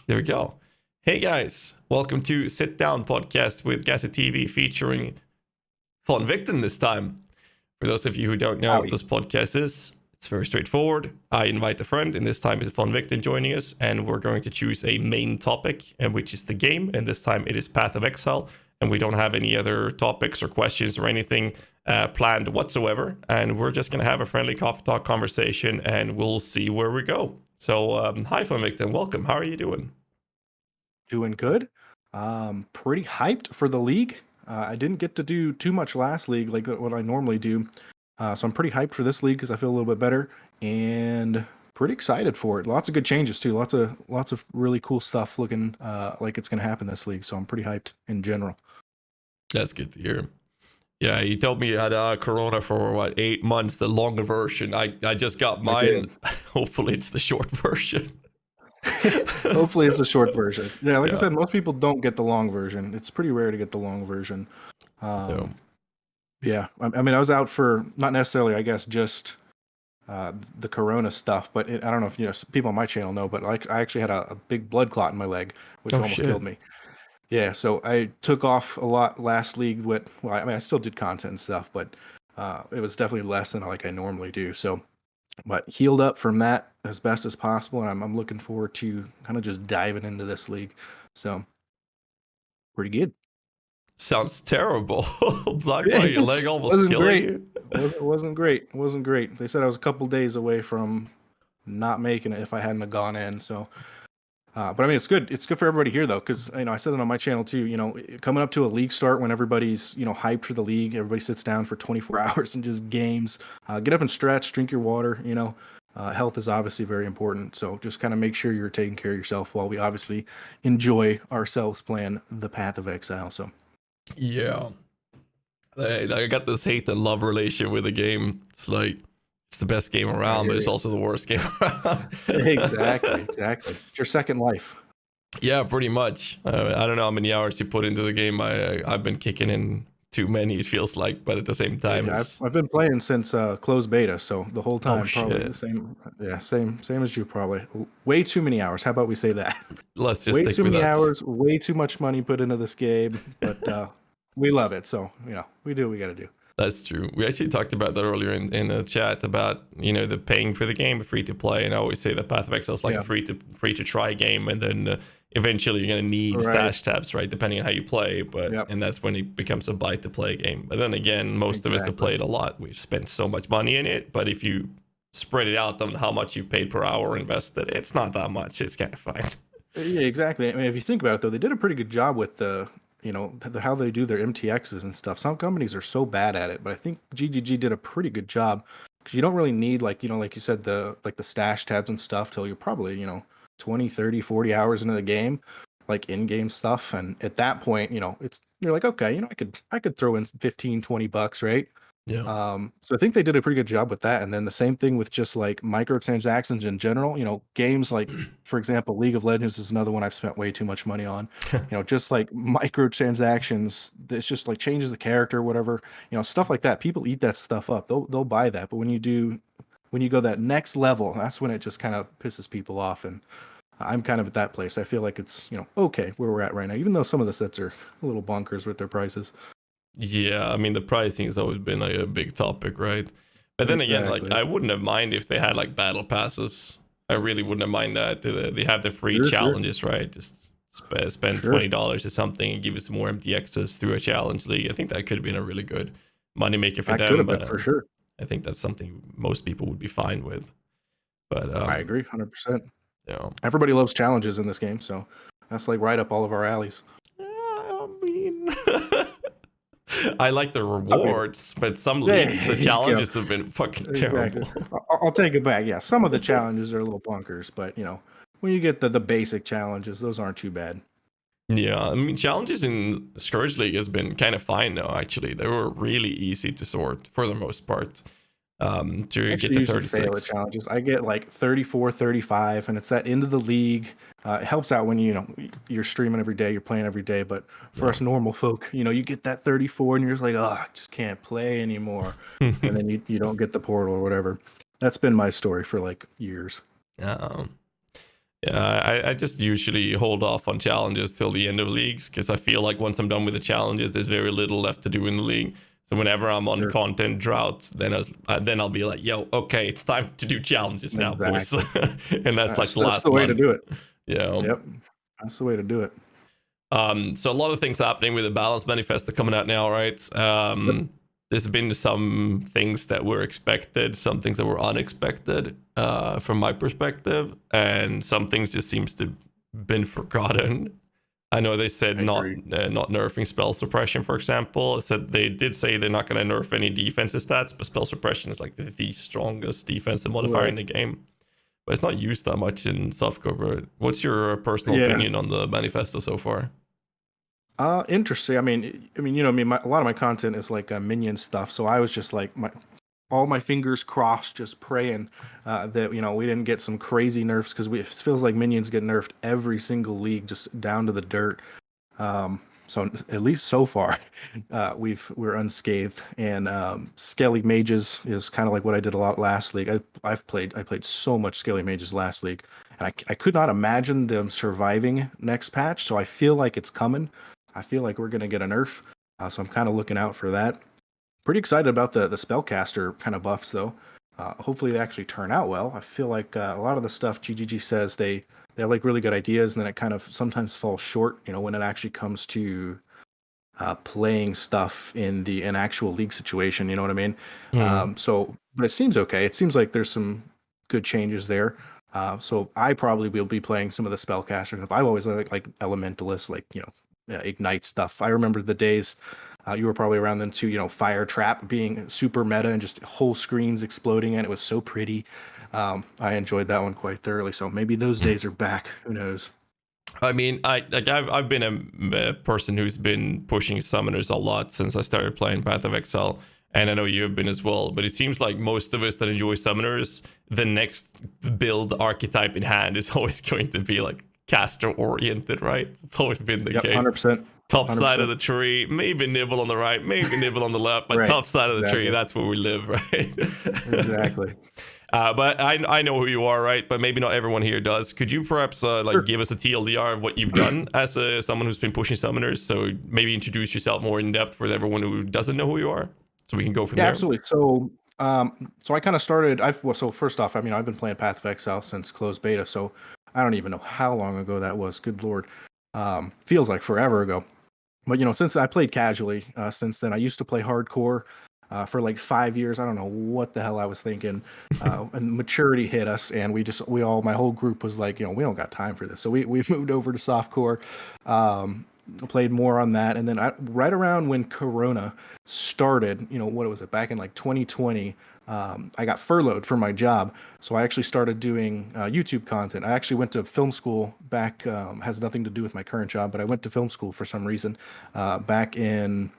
There we go. Hey guys, welcome to Sit Down Podcast with GhazzyTV featuring Von Vikton this time. For those of you who don't know what Howdy. this podcast is, it's very straightforward. I invite a friend, and this time it's Von Vikton joining us, and we're going to choose a main topic, and which is the game, and this time it is Path of Exile, and we don't have any other topics or questions or anything planned whatsoever, and we're just going to have a friendly coffee talk conversation, and we'll see where we go. So, hi Von Vikton, welcome. How are you doing? Doing good. Pretty hyped for the league. I didn't get to do too much last league like what I normally do. So I'm pretty hyped for this league because I feel a little bit better and pretty excited for it. Lots of good changes too. Lots of really cool stuff looking like it's going to happen this league. So I'm pretty hyped in general. That's good to hear. Yeah, you told me you had Corona for 8 months, the longer version. I just got mine. Hopefully, it's the short version. Hopefully, it's the short version. Yeah, like Yeah. I said, most people don't get the long version. It's pretty rare to get the long version. Yeah, I mean, I was out for not necessarily, I guess, just the Corona stuff, but I don't know if people on my channel know, but like I actually had a big blood clot in my leg, which almost killed me. Yeah, so I took off a lot last league. I still did content and stuff, but it was definitely less than like I normally do. So, but healed up from that as best as possible, and I'm looking forward to kind of just diving into this league. So, pretty good. Sounds terrible. Blood clot, your leg almost killing you. It wasn't great. It wasn't great. They said I was a couple days away from not making it if I hadn't have gone in. So. But I mean, it's good. It's good for everybody here, though, because I said it on my channel too. Coming up to a league start when everybody's hyped for the league, everybody sits down for 24 hours and just games. Get up and stretch, drink your water. Health is obviously very important. So just kind of make sure you're taking care of yourself while we obviously enjoy ourselves playing the Path of Exile. So yeah, I got this hate and love relation with the game. It's like it's the best game around, but it's also the worst game around. Exactly. It's your second life. Yeah, pretty much. I don't know how many hours you put into the game. I've been kicking in too many, it feels like, but at the same time, I've been playing since closed beta, so the whole time probably shit. the same. Yeah, same as you probably. Way too many hours. How about we say that? Let's just way stick too with many that. hours. Way too much money put into this game, but we love it. So we do what we got to do. That's true. We actually talked about that earlier in the chat about the paying for the game, free to play, and I always say that Path of Exile is like a free to try game, and then eventually you're gonna need stash tabs, right? Depending on how you play, and that's when it becomes a buy to play game. But then again, most of us have played a lot. We've spent so much money in it, but if you spread it out on how much you paid per hour invested, it's not that much. It's kind of fine. Yeah, exactly. I mean, if you think about it, though, they did a pretty good job with the how they do their MTXs and stuff. Some companies are so bad at it, but I think GGG did a pretty good job because you don't really need like you said, the stash tabs and stuff till you're probably 20, 30, 40 hours into the game, like in-game stuff. And at that point, you're like, okay, I could throw in 15, 20 bucks, right? Yeah. So I think they did a pretty good job with that. And then the same thing with just like microtransactions in general, games like, for example, League of Legends is another one I've spent way too much money on, just like microtransactions, it's just like changes the character, whatever, stuff like that. People eat that stuff up. They'll buy that. But when you go that next level, that's when it just kind of pisses people off. And I'm kind of at that place. I feel like it's, okay where we're at right now, even though some of the sets are a little bonkers with their prices. Yeah, I mean the pricing has always been like a big topic, right? But then again, like I wouldn't have mind if they had like battle passes. I really wouldn't have mind that. They have the free challenges, right? Just spend $20 or something and give us more MTXs through a challenge league. I think that could have been a really good moneymaker for them. Could have been for sure. I think that's something most people would be fine with. But I agree 100%. Yeah, everybody loves challenges in this game, so that's like right up all of our alleys. I mean, I like the rewards, but some leagues, the challenges have been fucking terrible. I'll take it back. Yeah, some of the challenges are a little bunkers, but when you get the basic challenges, those aren't too bad. Yeah, I mean, challenges in Scourge League has been kind of fine though. Actually, they were really easy to sort for the most part. To get to 36 challenges, I get like 34, 35, and it's that end of the league. It helps out when you're streaming every day, you're playing every day. But for us normal folk, you get that 34, and you're just like, oh, I just can't play anymore. And then you don't get the portal or whatever. That's been my story for like years. Yeah, I just usually hold off on challenges till the end of leagues because I feel like once I'm done with the challenges, there's very little left to do in the league. So whenever I'm on Sure. content droughts, then I'll be like, yo, okay, it's time to do challenges now, boys. Exactly. And that's like the That's last the way to month. do it. Yeah. Yep. That's the way to do it. So a lot of things happening with the balance manifesto coming out now, right? Yep. There's been some things that were expected, some things that were unexpected, from my perspective, and some things just seems to been forgotten. I know they said I not agree. not nerfing spell suppression, for example. It said they did say they're not going to nerf any defensive stats, but spell suppression is like the strongest defensive modifier in Right. the game. But it's not used that much in softcore. What's your personal Yeah. opinion on the manifesto so far? Interesting. A lot of my content is like Minion stuff, so I was just like all my fingers crossed, just praying that we didn't get some crazy nerfs because it feels like Minions get nerfed every single league, just down to the dirt. So at least so far, we're unscathed. And Skelly Mages is kind of like what I did a lot last league. I played so much Skelly Mages last league, and I could not imagine them surviving next patch. So I feel like it's coming. I feel like we're gonna get a nerf. So I'm kind of looking out for that. Pretty excited about the spellcaster kind of buffs though. Hopefully they actually turn out well. I feel like a lot of the stuff GGG says they have like really good ideas, and then it kind of sometimes falls short. When it actually comes to playing stuff in an actual league situation. You know what I mean? Hmm. But it seems okay. It seems like there's some good changes there. So I probably will be playing some of the spellcasters. I've always like elementalists, like ignite stuff. I remember the days. You were probably around then too. Fire trap being super meta and just whole screens exploding, and it was so pretty. I enjoyed that one quite thoroughly. So maybe those days are back. Who knows? I mean, I've been a person who's been pushing summoners a lot since I started playing Path of Exile, and I know you have been as well. But it seems like most of us that enjoy summoners, the next build archetype in hand is always going to be like caster oriented, right? It's always been the Yep, case. 100%. Top side of 100%. the tree, maybe nibble on the right, maybe nibble on the left, but Right. top side of the tree, Exactly. that's where we live, right? Exactly. But I know who you are, right? But maybe not everyone here does. Could you perhaps Sure. give us a TLDR of what you've done as someone who's been pushing summoners? So maybe introduce yourself more in depth for everyone who doesn't know who you are, so we can go from Yeah, there. absolutely. So I kind of started. So first off, I've been playing Path of Exile since closed beta, so I don't even know how long ago that was. Good lord, feels like forever ago. But since I played casually, since then I used to play hardcore for like 5 years. I don't know what the hell I was thinking. And maturity hit us, and my whole group was like, we don't got time for this. So we moved over to softcore, played more on that, and then right around when Corona started, what was it, back in like 2020. I got furloughed from my job, so I actually started doing YouTube content. I actually went to film school back. Has nothing to do with my current job, but I went to film school for some reason back in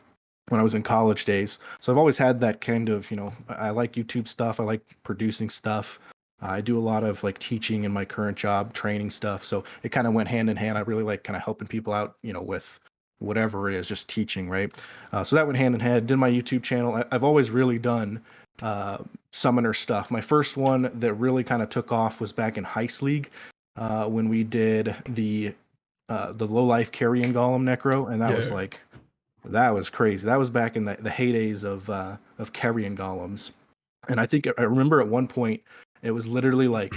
when I was in college days. So I've always had that kind of, I like YouTube stuff. I like producing stuff. I do a lot of like teaching in my current job, training stuff. So it kind of went hand in hand. I really like kind of helping people out, with whatever it is, just teaching, right? So that went hand in hand. Did my YouTube channel. I've always really done summoner stuff. My first one that really kind of took off was back in Heist League when we did the low life carrion golem necro, and that was crazy. That was back in the heydays of carrion golems, and I remember at one point it was literally like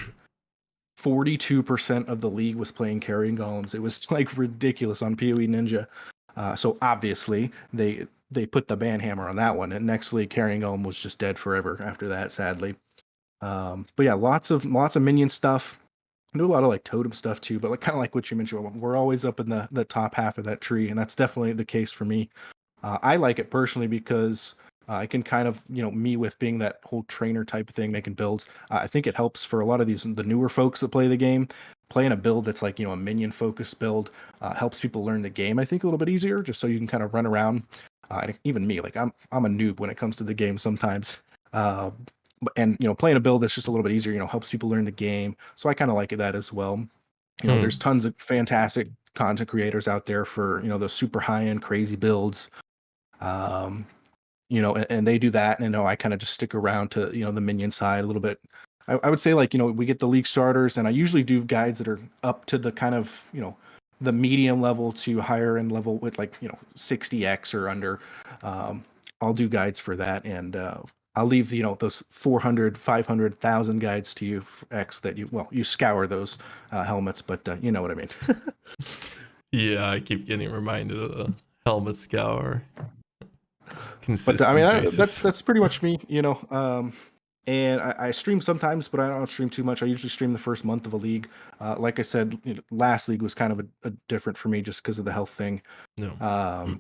42% of the league was playing carrion golems. It was like ridiculous on PoE Ninja. So obviously they put the ban hammer on that one, and next league carrion golem was just dead forever after that, sadly. But yeah, lots of minion stuff. I do a lot of like totem stuff too, but like kind of like what you mentioned, we're always up in the top half of that tree, and that's definitely the case for me. I like it personally because I can kind of, me with being that whole trainer type of thing, making builds. I think it helps for a lot of the newer folks that play the game. Playing a build that's like, a minion focused build helps people learn the game, I think, a little bit easier, just so you can kind of run around. And even me, like I'm a noob when it comes to the game sometimes. And playing a build that's just a little bit easier, helps people learn the game. So I kind of like that as well. There's tons of fantastic content creators out there for those super high end crazy builds. And they do that, and I kind of just stick around to the minion side a little bit. I would say like, we get the league starters, and I usually do guides that are up to the kind of, the medium level to higher end level with like, 60x or under. I'll do guides for that, and I'll leave, those 400, 500,000 guides to you, X, that you scour those helmets, but you know what I mean. Yeah, I keep getting reminded of the helmet scour. But I Consistent mean, basis. that's pretty much me, and I stream sometimes, but I don't stream too much. I usually stream the first month of a league. Like I said, last league was kind of a different for me just because of the health thing. No.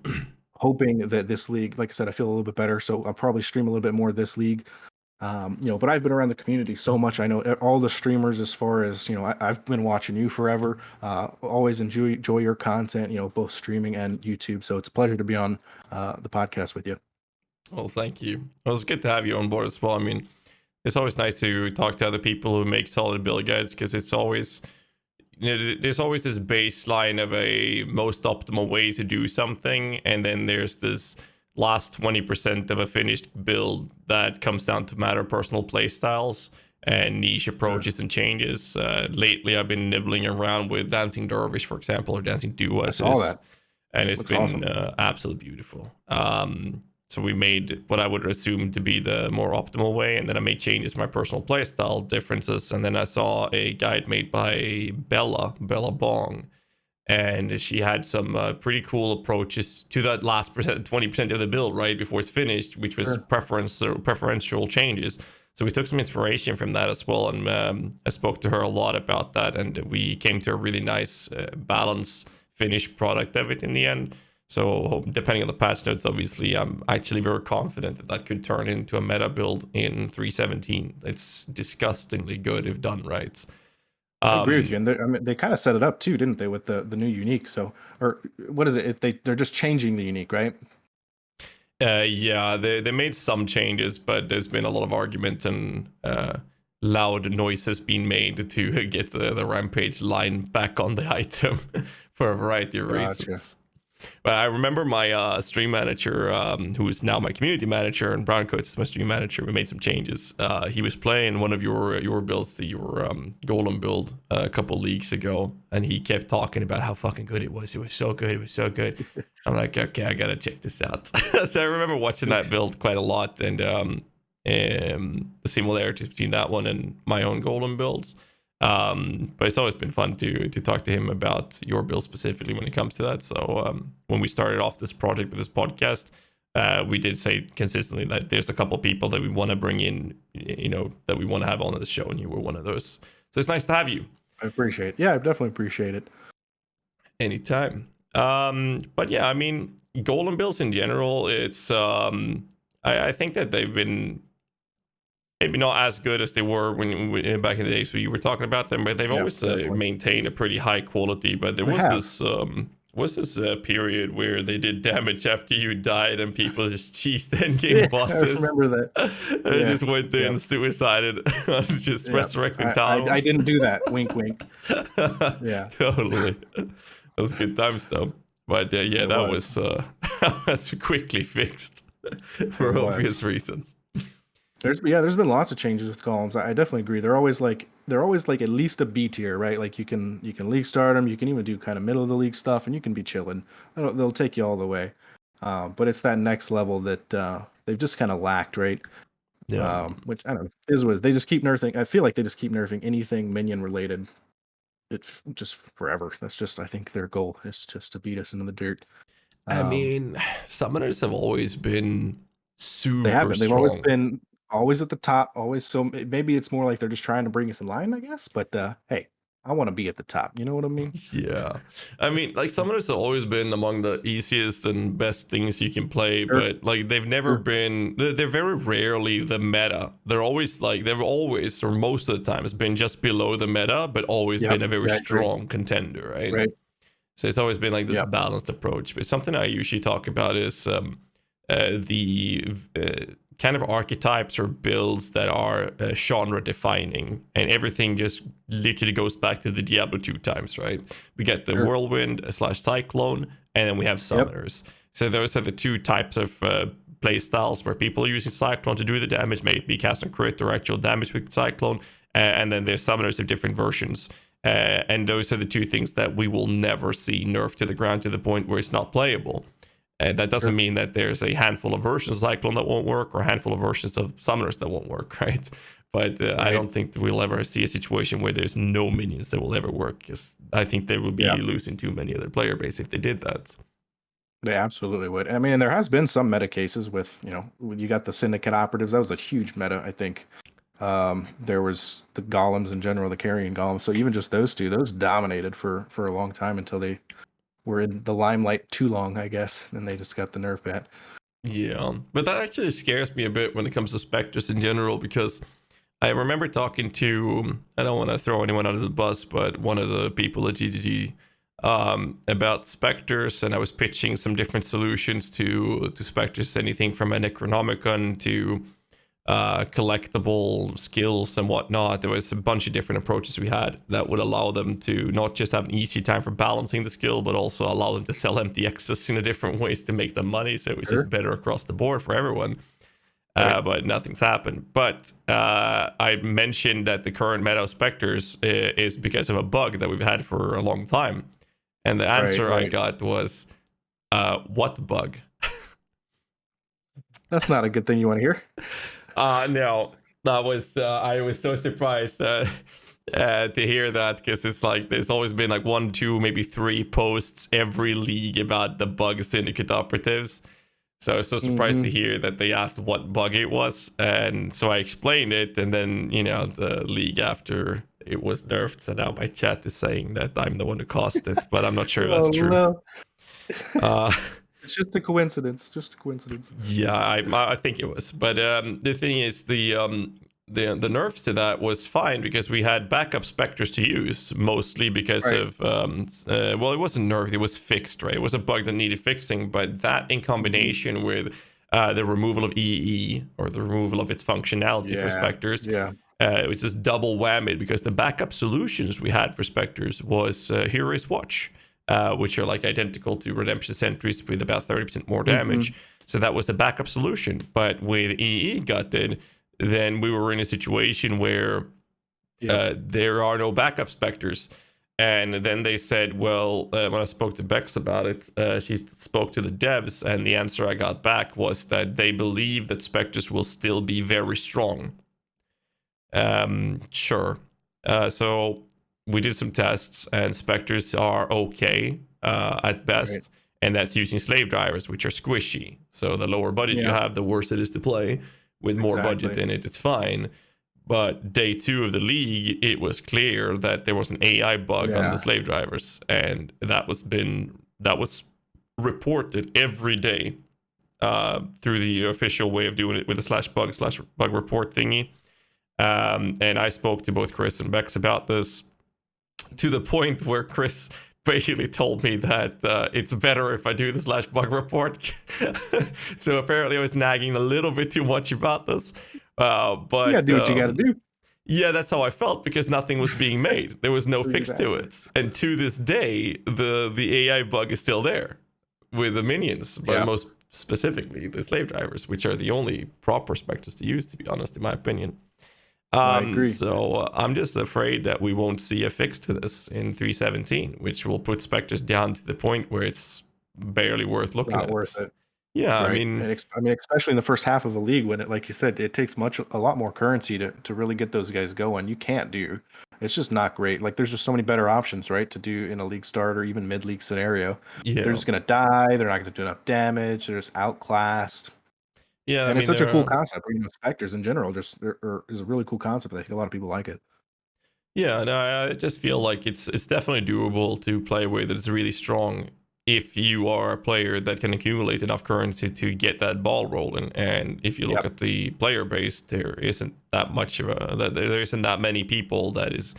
Hoping that this league, like I said, I feel a little bit better, so I'll probably stream a little bit more this league. But I've been around the community so much. I know all the streamers as far as, I've been watching you forever. Always enjoy your content, both streaming and YouTube. So it's a pleasure to be on the podcast with you. Well, thank you. Well, it's good to have you on board as well. I mean, it's always nice to talk to other people who make solid build guides, because it's always, there's always this baseline of a most optimal way to do something, and then there's this last 20% of a finished build that comes down to matter of personal play styles and niche approaches and changes. Lately, I've been nibbling around with Dancing Dervish, for example, or Dancing Duo. I saw that. And it's been awesome. Absolutely beautiful. So we made what I would assume to be the more optimal way, and then I made changes to my personal playstyle differences, and then I saw a guide made by Bella Bong, and she had some pretty cool approaches to that last 20% of the build right before it's finished, which was preferential changes. So we took some inspiration from that as well, and I spoke to her a lot about that, and we came to a really nice balanced finished product of it in the end. So depending on the patch notes, obviously, I'm actually very confident that could turn into a meta build in 3.17. It's disgustingly good if done right. I agree with you, and they kind of set it up too, didn't they, with the new unique? So, or what is it? They're just changing the unique, right? Yeah, they made some changes, but there's been a lot of arguments and loud noises being made to get the Rampage line back on the item for a variety of reasons. But I remember my stream manager, who is now my community manager, and Browncoats is my stream manager. We made some changes. He was playing one of your builds, your Golem build, a couple leagues ago, and he kept talking about how fucking good it was. It was so good. It was so good. I'm like, okay, I gotta check this out. So I remember watching that build quite a lot, and the similarities between that one and my own Golem builds. But it's always been fun to talk to him about your build specifically when it comes to that. So when we started off this project with this podcast, we did say consistently that there's a couple people that we want to bring in, that we want to have on the show, and you were one of those. So it's nice to have you. I appreciate it. Yeah, I definitely appreciate it. Anytime. But yeah, I mean, Golem builds in general, it's I think that they've been maybe not as good as they were when back in the days when you were talking about them, but they've always maintained a pretty high quality. But there was this period where they did damage after you died, and people just cheesed endgame bosses. I remember that. They just went there and suicided, just resurrecting town. I didn't do that. Wink, wink. Yeah, totally. That was good times though. But that was quickly fixed for obvious reasons. There's been lots of changes with golems. I definitely agree. They're always like at least a B tier, right? Like you can league start them. You can even do kind of middle of the league stuff, and you can be chilling. They'll take you all the way. But it's that next level that they've just kind of lacked, right? Yeah. Which I don't know is what they just keep nerfing. I feel like they just keep nerfing anything minion related. It's just forever. That's just, I think, their goal is just to beat us into the dirt. I mean, summoners have always been super They haven't. They've strong. always been always at the top, always. So maybe it's more like they're just trying to bring us in line, I guess. But hey, I want to be at the top. You know what I mean? Yeah. I mean, like, summoners have always been among the easiest and best things you can play, but like they've never been. They're very rarely the meta. They're always they've always, or most of the time, has been just below the meta, but always been a very strong contender, right? Right. So it's always been like this balanced approach. But something I usually talk about is the kind of archetypes or builds that are genre defining, and everything just literally goes back to the Diablo 2 times, right? We get the whirlwind / cyclone, and then we have summoners. So those are the two types of play styles where people are using cyclone to do the damage, maybe cast on crit or actual damage with cyclone, and then there's summoners of different versions. And those are the two things that we will never see nerfed to the ground to the point where it's not playable. And that doesn't mean that there's a handful of versions of Cyclone that won't work, or a handful of versions of Summoners that won't work, right? But I don't think that we'll ever see a situation where there's no minions that will ever work, because I think they would be losing too many of their player base if they did that. They absolutely would. I mean, and there has been some meta cases with, you got the Syndicate operatives. That was a huge meta, I think. There was the golems in general, the carrying golems. So even just those two, those dominated for a long time until they were in the limelight too long, I guess. And they just got the nerf bat. Yeah, but that actually scares me a bit when it comes to Spectres in general, because I remember talking to, I don't want to throw anyone under the bus, but one of the people at GGG about Spectres, and I was pitching some different solutions to Spectres, anything from a Necronomicon to collectible skills and whatnot. There was a bunch of different approaches we had that would allow them to not just have an easy time for balancing the skill, but also allow them to sell empty X's in a different ways to make them money, so it was just better across the board for everyone. But nothing's happened. But I mentioned that the current meta of Spectres is because of a bug that we've had for a long time. And the answer I got was, what bug? That's not a good thing you want to hear. No, that was, I was so surprised to hear that, because it's like, there's always been like 1, 2, maybe 3 posts every league about the bug Syndicate operatives. So I was so surprised to hear that they asked what bug it was. And so I explained it, and then, the league after it was nerfed. So now my chat is saying that I'm the one who caused it, but I'm not sure that's true. No. It's just a coincidence. Yeah, I think it was. But the thing is, the nerfs to that was fine, because we had backup Spectres to use, mostly because of well, it wasn't nerfed, it was fixed, right? It was a bug that needed fixing, but that in combination with the removal of EE, or the removal of its functionality for Spectres, it was just double whammy, because the backup solutions we had for Spectres was Hero's Watch, which are like identical to Redemption Sentries with about 30% more damage. So that was the backup solution. But with EE gutted, then we were in a situation where there are no backup Spectres. And then they said, well, when I spoke to Bex about it, she spoke to the devs, and the answer I got back was that they believe that Spectres will still be very strong. Sure. So we did some tests, and Spectres are okay at best. And that's using slave drivers, which are squishy. So the lower budget you have, the worse it is to play. With more budget in it, it's fine. But day 2 of the league, it was clear that there was an AI bug on the slave drivers, and that was reported every day through the official way of doing it with the /bug report thingy. And I spoke to both Chris and Bex about this, to the point where Chris basically told me that it's better if I do the /bug report. So apparently I was nagging a little bit too much about this. But you gotta do what you gotta do. Yeah, that's how I felt, because nothing was being made. There was no fix to it. And to this day, the AI bug is still there with the minions, but most specifically the slave drivers, which are the only proper Spectres to use, to be honest, in my opinion. I agree. So I'm just afraid that we won't see a fix to this in 3.17, which will put Spectres down to the point where it's barely worth looking at. Not worth it. Yeah, Right. I mean, especially in the first half of the league, when it, like you said, it takes a lot more currency to really get those guys going. You can't do. It's just not great. Like, there's just so many better options, right, to do in a league start or even mid-league scenario. They're just gonna die. They're not gonna do enough damage. They're just outclassed. Yeah, and it's such a cool concept. Spectres in general is a really cool concept. I think a lot of people like it. Yeah, no, I just feel like it's definitely doable to play with. It's really strong if you are a player that can accumulate enough currency to get that ball rolling. And if you look at the player base, there isn't that much of there isn't that many people that is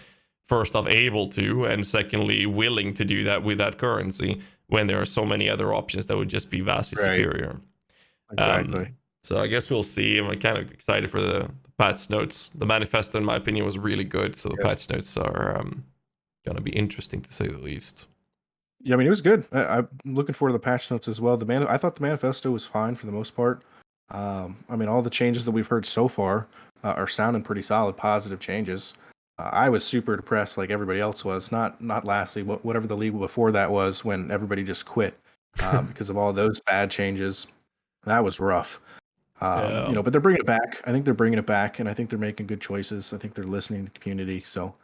first off able to, and secondly willing to do that with that currency, when there are so many other options that would just be vastly superior. Exactly. So I guess we'll see. I'm kind of excited for the patch notes. The manifesto, in my opinion, was really good. So the patch notes are going to be interesting, to say the least. Yeah, I mean, it was good. I'm looking forward to the patch notes as well. I thought the manifesto was fine for the most part. I mean, all the changes that we've heard so far are sounding pretty solid, positive changes. I was super depressed like everybody else was. Not lastly, whatever the league before that was when everybody just quit because of all those bad changes. That was rough. Yeah. But they're bringing it back. I think they're bringing it back, and I think they're making good choices. I think they're listening to the community. So,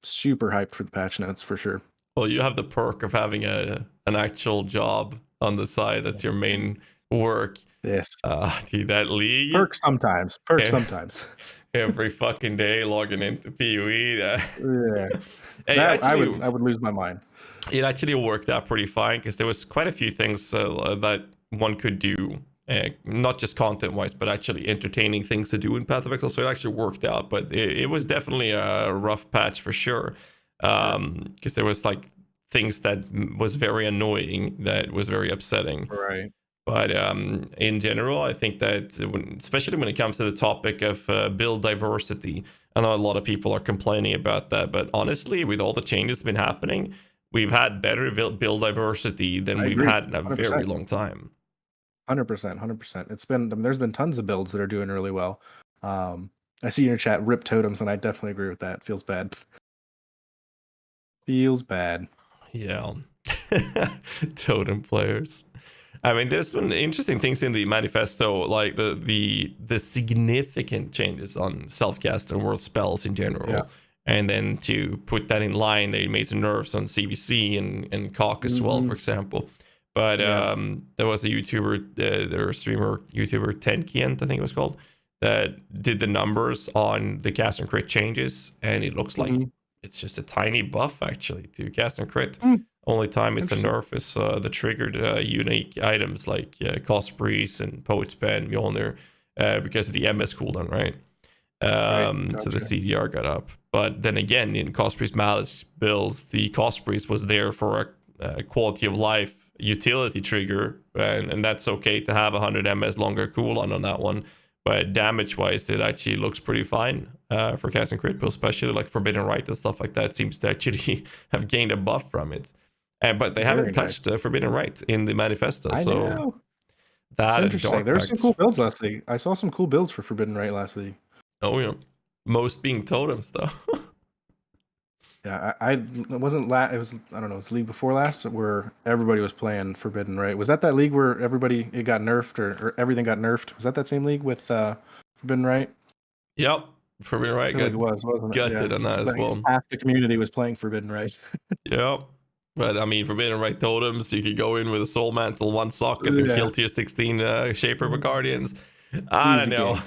super hyped for the patch notes for sure. Well, you have the perk of having an actual job on the side. That's your main work. Yes. Dude, that league. Perk sometimes. Perk sometimes. Every fucking day logging into PoE. Yeah. Hey, That actually, I would lose my mind. it actually worked out pretty fine because there was quite a few things that one could do, not just content-wise, but actually entertaining things to do in Path of Exile. So it actually worked out, but it was definitely a rough patch for sure. Because there was like things that was very annoying, that was very upsetting. Right. But in general, I think that especially when it comes to the topic of build diversity, I know a lot of people are complaining about that. But honestly, with all the changes been happening, we've had better build diversity than we've had in a 100%. very long time. 100%, 100%. It's been there's been tons of builds that are doing really well. I see in your chat rip totems, and I definitely agree with that. Feels bad. Feels bad. Yeah. Totem players. I mean, there's been interesting things in the manifesto, like the significant changes on self-cast and world spells in general. Yeah. And then to put that in line, they made some nerfs on CVC and Cock as well, for example. But there was a YouTuber, their streamer, YouTuber Tenkient, I think it was called, that did the numbers on the cast and crit changes, and it looks like it's just a tiny buff actually to cast and crit. Only time it's a nerf is the triggered unique items like Cost Breeze and Poet's Pen, Mjolnir, because of the MS cooldown, right? Gotcha. So the CDR got up. But then again, in Cost Breeze Malice builds, the Cost Breeze was there for a quality of life utility trigger, and that's okay to have 100 MS longer cooldown on that one. But damage-wise, it actually looks pretty fine for casting crit builds, especially like Forbidden Right and stuff like that seems to actually have gained a buff from it. But they haven't touched Forbidden Right in the manifesto. I know. That it's interesting. There's some cool builds last league. I saw some cool builds for Forbidden Right last league. Oh yeah, most being totems though. Yeah, I wasn't it was I don't know, it was the league before last where everybody was playing Forbidden Right. Was that league where it got nerfed or everything got nerfed? Was that same league with Forbidden Right? Yep. Forbidden Right got wasn't gutted on that as well. Half the community was playing Forbidden Right. Yep. But I mean, Forbidden Right totems, you could go in with a Soul Mantle, one socket, and kill tier 16 Shaper of Guardians. I don't know.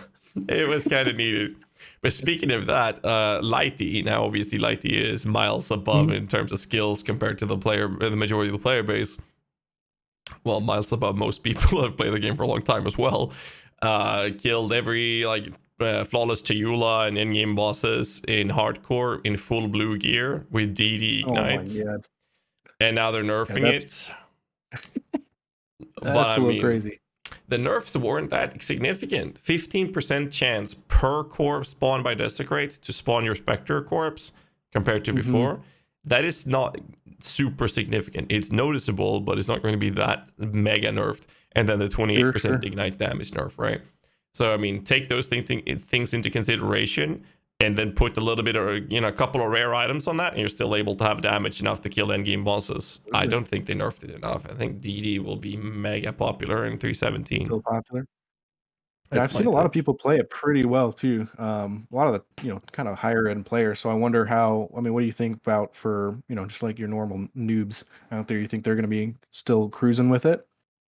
It was kind of needed. But speaking of that, Lighty, now obviously Lighty is miles above in terms of skills compared to the majority of the player base. Well, miles above most people who have played the game for a long time as well. Killed every flawless Chayula and in-game bosses in hardcore in full blue gear with DD Ignite. Oh my God. And now they're nerfing it. That's a little crazy. The nerfs weren't that significant. 15% chance per corpse spawned by Desecrate to spawn your Spectre corpse compared to before. That is not super significant. It's noticeable, but it's not going to be that mega nerfed. And then the 28% ignite damage nerf, right? So, I mean, take those things into consideration and then put a little bit of, a couple of rare items on that, and you're still able to have damage enough to kill endgame bosses. I don't think they nerfed it enough. I think DD will be mega popular in 317. Still popular. Yeah, I've seen a lot of people play it pretty well too. A lot of the kind of higher end players. So I wonder what do you think about for just like your normal noobs out there? You think they're going to be still cruising with it?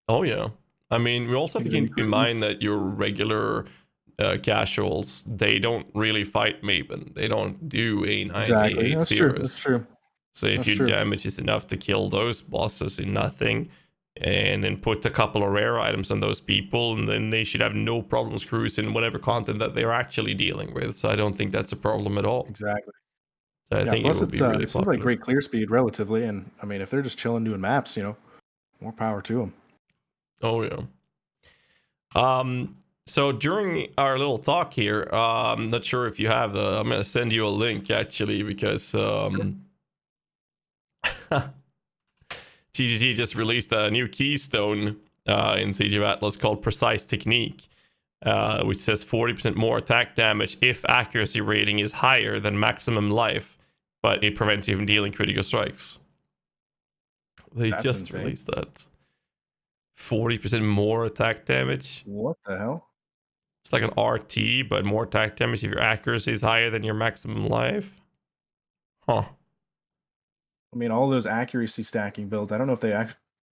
Oh yeah. I mean, we also have to keep in mind that your regular casuals, they don't really fight Maven. They don't do A9, A8 series. That's true. So if your damage is enough to kill those bosses in nothing, and then put a couple of rare items on those people, and then they should have no problems cruising whatever content that they're actually dealing with. So I don't think that's a problem at all. Exactly. So I think it will be really it seems like great clear speed relatively, and I mean if they're just chilling doing maps, more power to them. Oh yeah. So during our little talk here, I'm not sure if you have I'm gonna send you a link actually, because GGT just released a new Keystone in Siege of Atlas called Precise Technique. which says 40% more attack damage if accuracy rating is higher than maximum life, but it prevents you from dealing critical strikes. They That's just insane. released that. 40% more attack damage. What the hell? It's like an RT, but more attack damage if your accuracy is higher than your maximum life. Huh. I mean, all those accuracy stacking builds. I don't know if they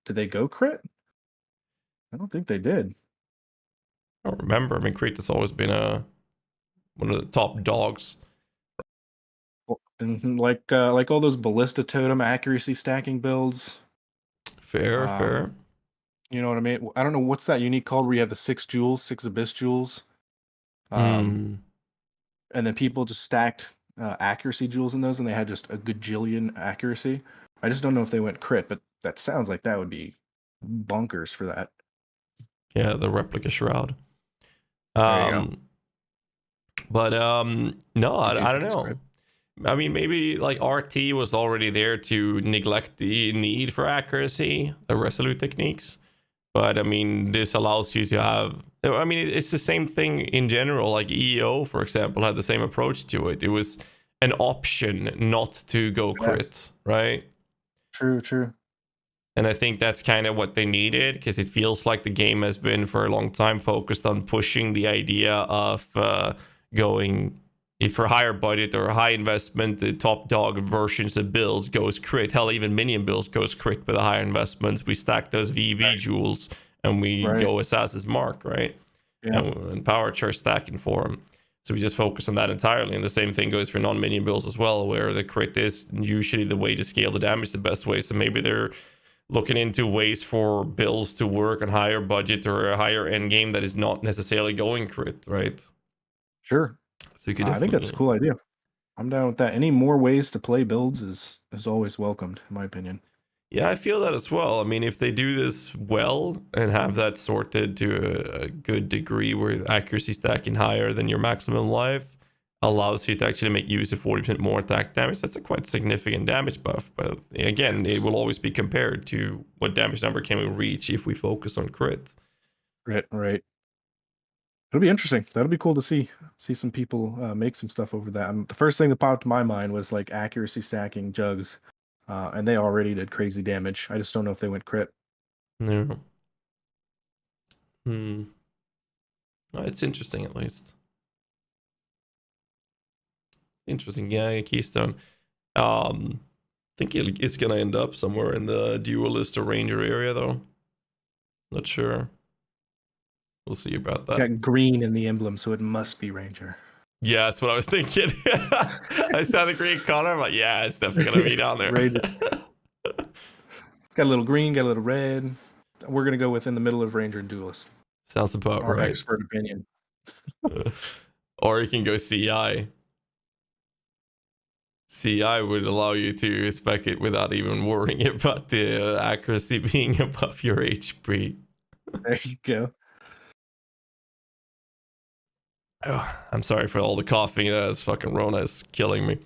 did they go crit? I don't think they did. I don't remember. I mean, crit has always been one of the top dogs. And like all those ballista totem accuracy stacking builds. Fair. You know what I mean? I don't know what's that unique called where you have the 6 jewels, 6 abyss jewels. And then people just stacked accuracy jewels in those, and they had just a gajillion accuracy. I just don't know if they went crit, but that sounds like that would be bonkers for that. Yeah, the replica shroud. There you go. But no, I don't know. Crit. I mean, maybe like RT was already there to neglect the need for accuracy, the resolute techniques. But I mean, this allows you to have. I mean, it's the same thing in general. Like EO, for example, had the same approach to it. It was an option not to go crit, right? True. And I think that's kind of what they needed, because it feels like the game has been for a long time focused on pushing the idea of going, if for higher budget or high investment, the top dog versions of builds goes crit. Hell, even Minion builds goes crit with the higher investments. We stack those VV jewels and we go Assassin's Mark, right? Yeah. And power charge stacking for them. So we just focus on that entirely. And the same thing goes for non-minion builds as well, where the crit is usually the way to scale the damage the best way. So maybe they're looking into ways for builds to work on higher budget or a higher end game that is not necessarily going crit, right? Sure. So you could I think that's a cool idea. I'm down with that. Any more ways to play builds is always welcomed, in my opinion. Yeah, I feel that as well. I mean, if they do this well and have that sorted to a good degree where accuracy stacking higher than your maximum life allows you to actually make use of 40% more attack damage, that's a quite significant damage buff. But again, it will always be compared to what damage number can we reach if we focus on crit. Right. It'll be interesting. That'll be cool to see some people make some stuff over that. The first thing that popped to my mind was like accuracy stacking jugs, and they already did crazy damage. I just don't know if they went crit. No. Well, it's interesting at least. Interesting, yeah, Keystone. I think it's gonna end up somewhere in the duelist or ranger area, though. Not sure. We'll see about that. Got green in the emblem, so it must be ranger. Yeah, that's what I was thinking. I saw the green color. I'm like, yeah, it's definitely gonna be down there. It's got a little green, got a little red. We're gonna go within the middle of ranger and duelist. Sounds about Our right. expert opinion. Or you can go CI. CI would allow you to spec it without even worrying about the accuracy being above your HP. There you go. Oh, I'm sorry for all the coughing. That's fucking Rona is killing me.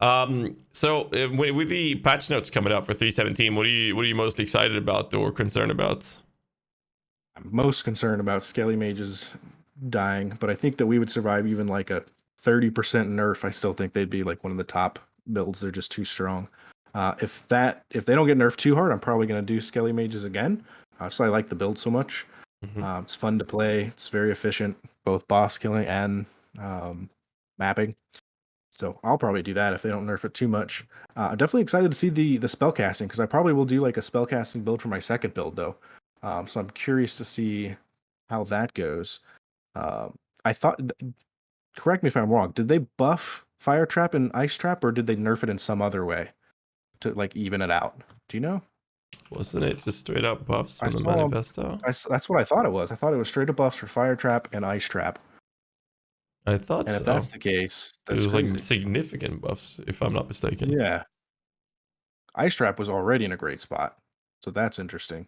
So with the patch notes coming up for 3.17, what are you most excited about or concerned about? I'm most concerned about Skelly Mages dying, but I think that we would survive even like a 30% nerf. I still think they'd be like one of the top builds. They're just too strong. If they don't get nerfed too hard, I'm probably going to do Skelly Mages again. So I like the build so much. It's fun to play. It's very efficient, both boss killing and mapping. So I'll probably do that if they don't nerf it too much. I'm definitely excited to see the spellcasting, because I probably will do like a spellcasting build for my second build though. So I'm curious to see how that goes. I thought, correct me if I'm wrong, did they buff Fire Trap and Ice Trap, or did they nerf it in some other way to like even it out? Do you know? Wasn't it just straight up buffs from the Manifesto? That's what I thought it was. I thought it was straight up buffs for Fire Trap and Ice Trap. I thought and so. If that's the case, that's it was crazy. Like significant buffs, if I'm not mistaken. Yeah. Ice Trap was already in a great spot, so that's interesting.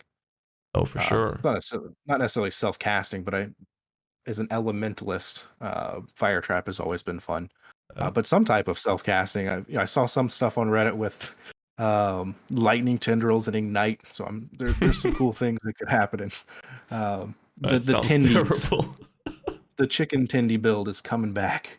Oh, for sure. Not necessarily self-casting, but as an elementalist, Fire Trap has always been fun. But some type of self-casting. I saw some stuff on Reddit with lightning tendrils and ignite. So there's some cool things that could happen. And the sounds tendies. terrible. the chicken Tindy build is coming back.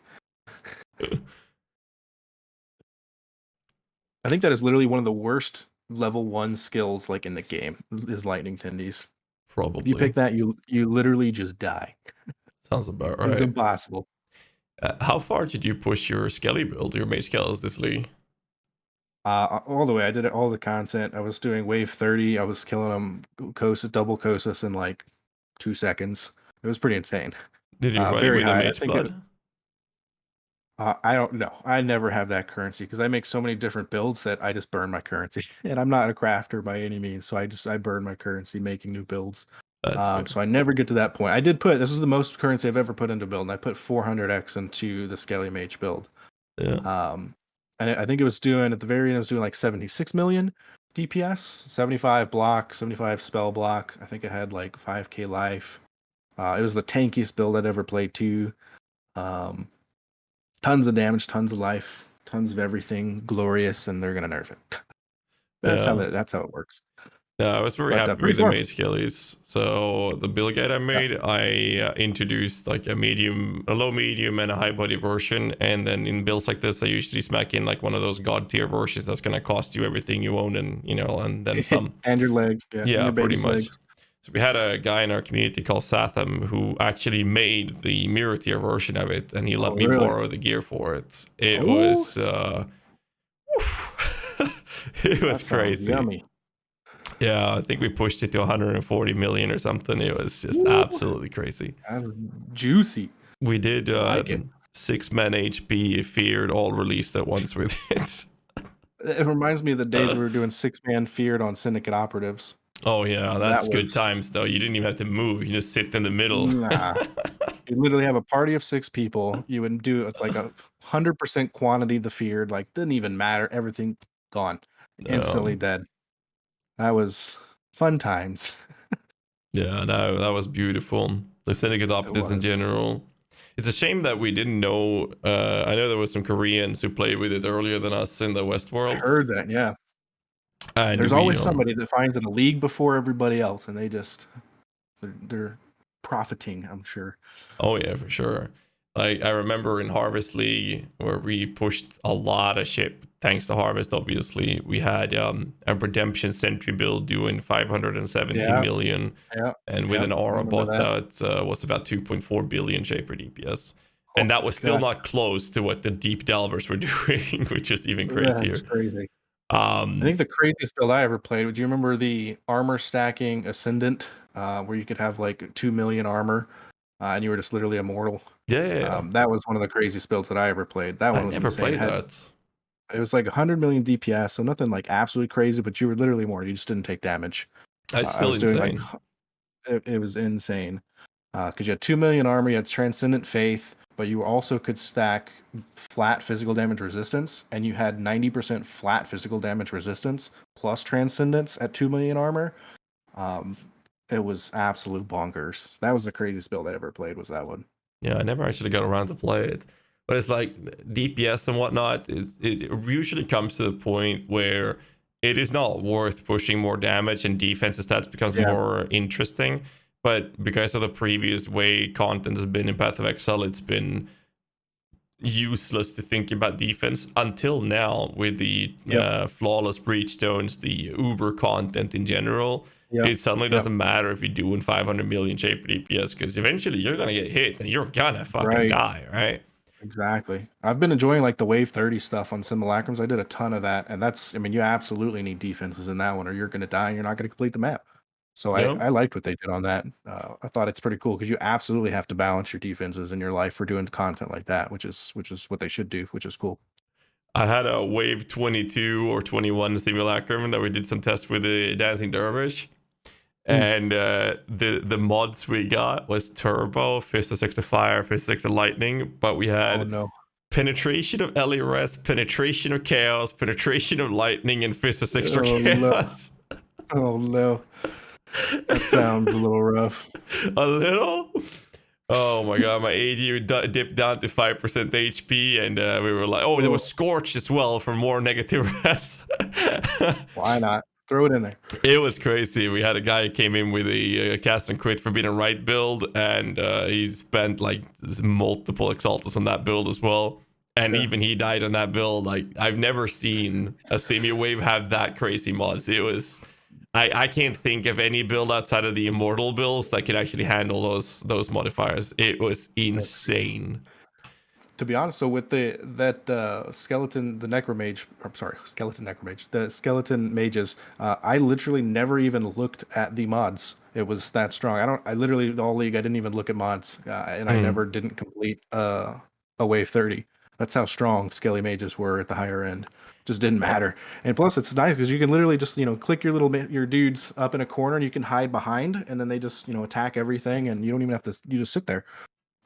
I think that is literally one of the worst level 1 skills like in the game is lightning Tindies. Probably. If you pick that, you literally just die. Sounds about It's right. impossible. How far did you push your Skelly build, your Meixsell this league? All the way. I did it, all the content. I was doing wave 30. I was killing them double Kosis in like 2 seconds. It was pretty insane. Did you run it Very with a high. mage blood? I don't know. I never have that currency because I make so many different builds that I just burn my currency. And I'm not a crafter by any means, so I burn my currency making new builds. So I never get to that point. I did put, this is the most currency I've ever put into build, and I put 400x into the Skelly Mage build. Yeah. And I think it was doing, at the very end, it was doing like 76 million DPS, 75 block, 75 spell block. I think I had like 5k life. It was the tankiest build I'd ever played too. Tons of damage, tons of life, tons of everything glorious, and they're gonna nerf it. That's how it works. Yeah, I was very happy with the mage skellies. So the build guide I made, I introduced like a low medium, and a high body version. And then in builds like this, I usually smack in like one of those god tier versions that's gonna cost you everything you own, and and then some. And your leg. Yeah, pretty much. Legs. So we had a guy in our community called Satham who actually made the mirror tier version of it, and he let me borrow the gear for it. It was it was crazy. Yummy. Yeah, I think we pushed it to 140 million or something. It was just absolutely crazy. That's juicy. We did 6-man HP feared all released at once with it. It reminds me of the days we were doing 6-man feared on Syndicate Operatives. Oh yeah, that's good times though. You didn't even have to move. You just sit in the middle. Nah. You literally have a party of 6 people. You would do, it's like 100% quantity the feared. Like, didn't even matter. Everything gone. Instantly dead. That was fun times. Yeah, no, that was beautiful. The Syndicate Operatives in general. It's a shame that we didn't know. I know there was some Koreans who played with it earlier than us in the West world. I heard that, yeah. And there's always somebody that finds it a league before everybody else, and they're profiting, I'm sure. Oh yeah, for sure. Like I remember in Harvest League where we pushed a lot of shit thanks to Harvest. Obviously, we had a Redemption Sentry build doing 570 million, and with an aura bot that was about 2.4 billion J per DPS, and that was still not close to what the Deep Delvers were doing, which is even crazier. That's crazy. I think the craziest build I ever played. Do you remember the armor stacking Ascendant, where you could have like 2 million armor? And you were just literally immortal. Yeah. That was one of the craziest builds that I ever played. That one was never insane. Played that. It was like 100 million DPS, so nothing like absolutely crazy, but you were literally immortal. You just didn't take damage. That's still insane. It was insane. Because you had 2 million armor, you had Transcendent Faith, but you also could stack flat physical damage resistance, and you had 90% flat physical damage resistance plus Transcendence at 2 million armor. It was absolute bonkers. That was the craziest build I ever played, was that one. Yeah, I never actually got around to play it. But it's like DPS and whatnot, it usually comes to the point where it is not worth pushing more damage, and defense stats becomes more interesting. But because of the previous way content has been in Path of Exile, it's been useless to think about defense until now with the flawless breach stones, the uber content in general. It suddenly doesn't matter if you're doing 500 million J per DPS, because eventually you're gonna get hit and you're gonna fucking die, right? Exactly. I've been enjoying like the wave 30 stuff on Simulacrums. I did a ton of that, and you absolutely need defenses in that one, or you're gonna die and you're not gonna complete the map. So I liked what they did on that. I thought it's pretty cool because you absolutely have to balance your defenses in your life for doing content like that, which is what they should do, which is cool. I had a wave 22 or 21 Simulacrum that we did some tests with the Dancing Dervish. And the mods we got was Turbo, Fist of 6 to Fire, Fist of 6 to Lightning, but we had penetration of LERS, penetration of Chaos, penetration of Lightning, and Fist of 6 to Chaos. Oh no. That sounds a little rough. A little? Oh my god, my AD dipped down to 5% HP, and we were like, there was Scorch as well for more negative res. Why not? Throw it in there. It was crazy. We had a guy who came in with a cast and quit forbidden right build, and he spent like multiple exaltas on that build as well. And even he died on that build. Like, I've never seen a Simi wave have that crazy mods. It was, I can't think of any build outside of the immortal builds that could actually handle those modifiers. It was insane. To be honest, so with that skeleton, the necromage, I'm sorry, skeleton necromage, the skeleton mages, I literally never even looked at the mods. It was that strong. I literally, the all league, I didn't even look at mods, and I never didn't complete a wave 30. That's how strong skelly mages were at the higher end. Just didn't matter. And plus, it's nice because you can literally just, click your dudes up in a corner and you can hide behind, and then they just, attack everything, and you don't even have to, you just sit there.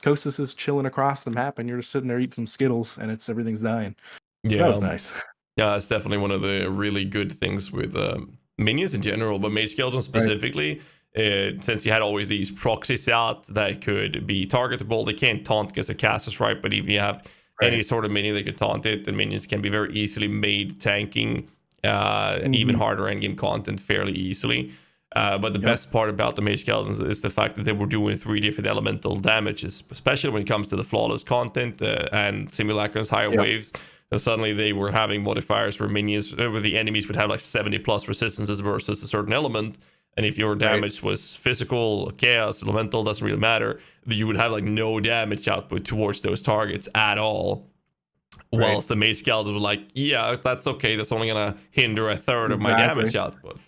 Kostas is chilling across the map, and you're just sitting there eating some Skittles, and everything's dying. So that was nice. Yeah, it's definitely one of the really good things with minions in general, but Mage Skeleton specifically. Right. Since you had always these proxies out that could be targetable, they can't taunt because the cast is right. But if you have any sort of minion that could taunt it, the minions can be very easily made tanking even harder endgame content fairly easily. But the best part about the Mage Skeletons is the fact that they were doing 3 different elemental damages, especially when it comes to the flawless content and Simulacrum's higher waves. And suddenly they were having modifiers where where the enemies would have like 70 plus resistances versus a certain element. And if your damage was physical, chaos, elemental, doesn't really matter, you would have like no damage output towards those targets at all. Whilst the Mage Skeleton were like, yeah, that's okay. That's only going to hinder a third of my damage output.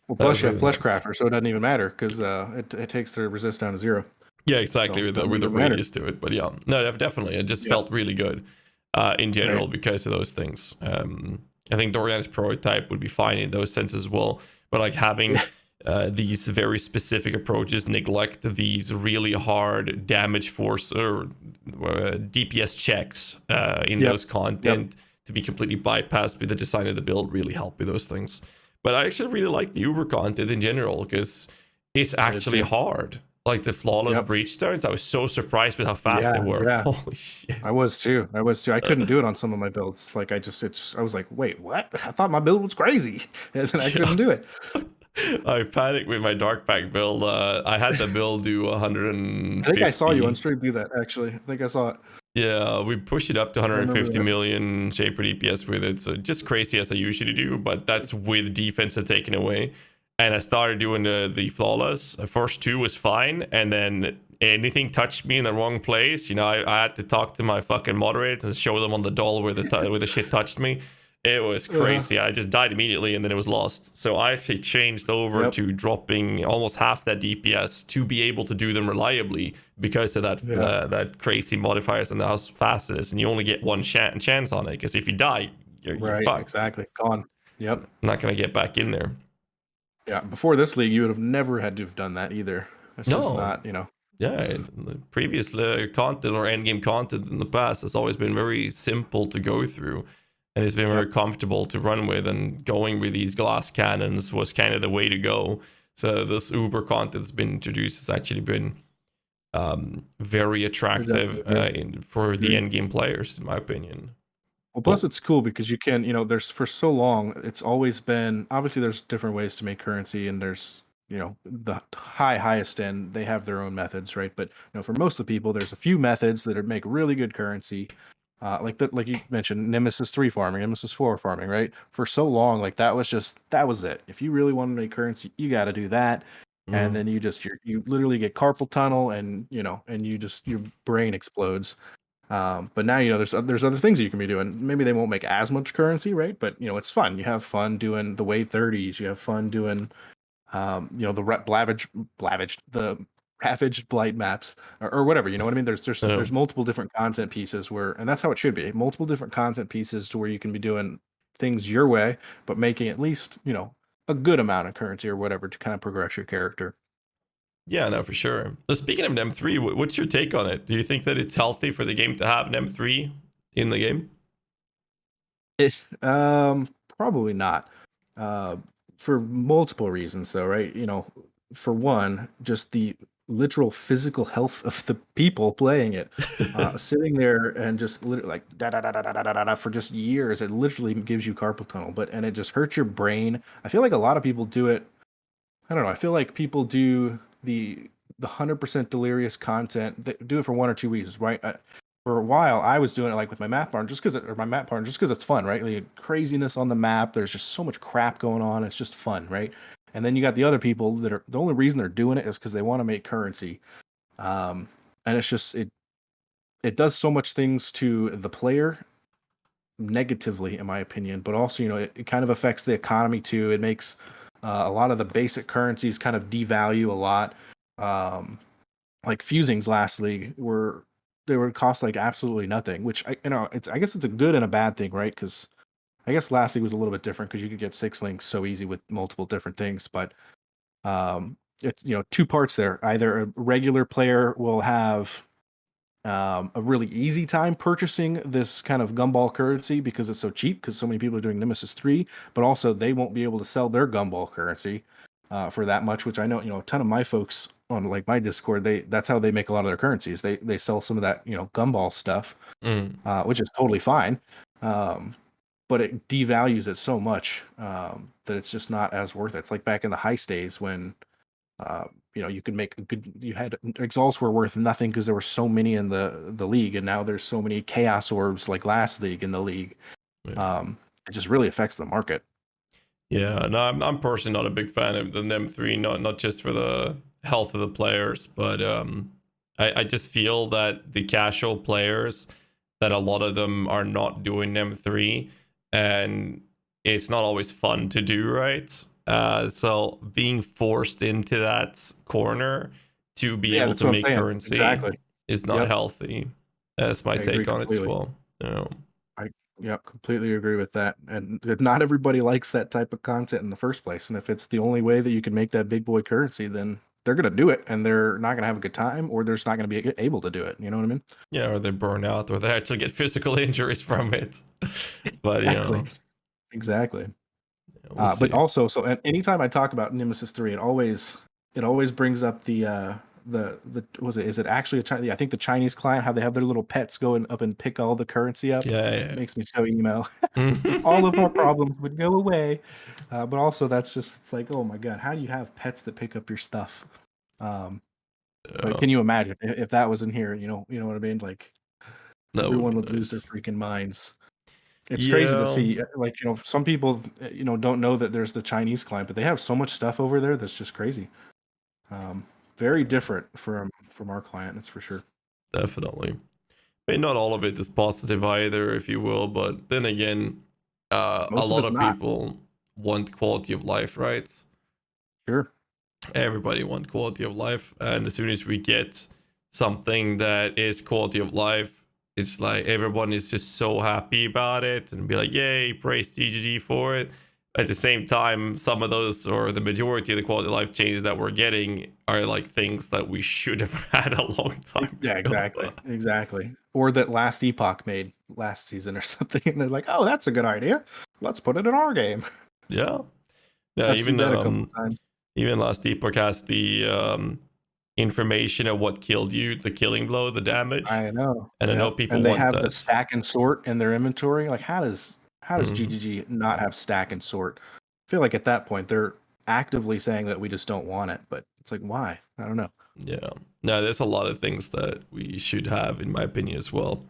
Well, plus you have Fleshcrafter, so it doesn't even matter because it takes the resist down to 0. Yeah, exactly, so with the radius to it. But yeah, no, definitely. It just felt really good in general because of those things. I think the organized prototype would be fine in those senses as well. But like having these very specific approaches neglect these really hard damage force or DPS checks in those content to be completely bypassed with the design of the build really help with those things. But I actually really like the Uber content in general because it's actually hard. Like the flawless breach stones, I was so surprised with how fast they were. Yeah. Holy shit! I was too. I couldn't do it on some of my builds. Like I was like, wait, what? I thought my build was crazy, and then I couldn't do it. I panicked with my dark pack build. I had the build do 150. I think I saw you on stream do that. Actually, I think I saw it. Yeah, we pushed it up to 150 million shaper DPS with it. So just crazy as I usually do, but that's with defense taken away. And I started doing the flawless. The first 2 was fine, and then anything touched me in the wrong place. I had to talk to my fucking moderators and show them on the doll where the shit touched me. It was crazy. I just died immediately, and then it was lost. So I actually changed over to dropping almost half that DPS to be able to do them reliably because of that crazy modifiers and how fast it is. And you only get one chance on it because if you die, you're fucked. Exactly. Gone. Yep. Not going to get back in there. Yeah. Before this league, you would have never had to have done that either. It's just not, Yeah, previous content or endgame content in the past has always been very simple to go through. And it's been very comfortable to run with, and going with these glass cannons was kind of the way to go. So this Uber content that's been introduced has actually been very attractive for the endgame players, in my opinion. Well, plus it's cool because you can, there's for so long, it's always been, obviously there's different ways to make currency, and there's, the highest end, they have their own methods, right? But, for most of the people, there's a few methods that make really good currency. Like you mentioned, Nemesis 3 farming, Nemesis 4 farming, right? For so long, like that was it. If you really want to make currency, you got to do that. And then you literally get carpal tunnel, and your brain explodes. But now there's other things you can be doing. Maybe they won't make as much currency, right? But it's fun. You have fun doing the wave 30s. You have fun doing the Ravaged Blight maps or whatever, you know what I mean? There's multiple different content pieces and that's how it should be. Multiple different content pieces to where you can be doing things your way, but making at least, a good amount of currency or whatever to kind of progress your character. Yeah, no, for sure. So speaking of M3, what's your take on it? Do you think that it's healthy for the game to have an M3 in the game? Probably not. For multiple reasons though, right? For one, just the literal physical health of the people playing it. Sitting there and just literally like da da da da da da da for just years, it literally gives you carpal tunnel. And it just hurts your brain. I feel like a lot of people do it. I don't know. I feel like people do the 100% delirious content. They do it for 1 or 2 reasons, right? For a while, I was doing it like with my math partner, just because, or my map partner, just because it's fun, right? Like craziness on the map. There's just so much crap going on. It's just fun, right? And then you got the other people that are the only reason they're doing it is because they want to make currency. And it's just it does so much things to the player negatively, in my opinion, but also it kind of affects the economy too. It makes a lot of the basic currencies kind of devalue a lot. Um, like fusings last league they were cost like absolutely nothing, which I guess it's a good and a bad thing, right? Because I guess last league was a little bit different because you could get 6 links so easy with multiple different things, but it's two parts there. Either a regular player will have a really easy time purchasing this kind of gumball currency because it's so cheap because so many people are doing Nemesis 3, but also they won't be able to sell their gumball currency for that much, which I know a ton of my folks on like my Discord, that's how they make a lot of their currencies. They sell some of that gumball stuff, which is totally fine. But it devalues it so much that it's just not as worth it. It's like back in the heist days when you could make a good. You had exalts were worth nothing because there were so many in the league, and now there's so many chaos orbs like last league in the league. Yeah. It just really affects the market. Yeah, no, I'm personally not a big fan of the NEM3, not just for the health of the players, but I just feel that the casual players, that a lot of them are not doing NEM3, and it's not always fun to do, right? So being forced into that corner to be Yeah, able that's to what I'm make saying. currency Exactly. is not Yep. healthy. That's my I agree take on it as completely. well. I Yep, completely agree with that. And not everybody likes that type of content in the first place. And if it's the only way that you can make that big boy currency, then they're gonna do it, and they're not gonna have a good time, or they're just not gonna be able to do it. You know what I mean? Yeah, or they burn out, or they actually get physical injuries from it. But Exactly. Exactly. we'll But see. also, so anytime I talk about Nemesis 3, it always brings up the was it is it actually a Chinese? I think the Chinese client, how they have their little pets going up and pick all the currency up. Yeah, Makes me so emo. All of our yeah. problems would go away. But also, it's like, oh my god, how do you have pets that pick up your stuff? Um, but Yeah, can you imagine if that was in here? You know what I mean? Like that would everyone be would lose their nice. freaking minds. It's crazy to Yeah, see. Like some people don't know that there's the Chinese client, but they have so much stuff over there that's just crazy. Um, Very different from our client, that's for sure. definitely. I mean, not all of it is positive either, if you will. But then again, a Most of lot it's of not. people want quality of life, right? Sure. Everybody wants quality of life, and as soon as we get something that is quality of life, it's like everyone is just so happy about it and be like, yay, praise GGD for it. At the same time, some of those, or the majority of the quality of life changes that we're getting, are like things that we should have had a long time Yeah, ago. exactly. Or that Last Epoch made last season or something, and they're like, "Oh, that's a good idea. Let's put it in our game." Yeah, yeah. I've seen that a couple times. Even last Epoch has the information of what killed you, the killing blow, the damage, I know. and I know Yep. people And they want have the that. stack and sort in their inventory. Like, how does Mhm. GGG not have stack and sort? I feel like at that point they're actively saying that we just don't want it, but it's like, why? I don't know. Yeah. No, there's a lot of things that we should have, in my opinion, as well.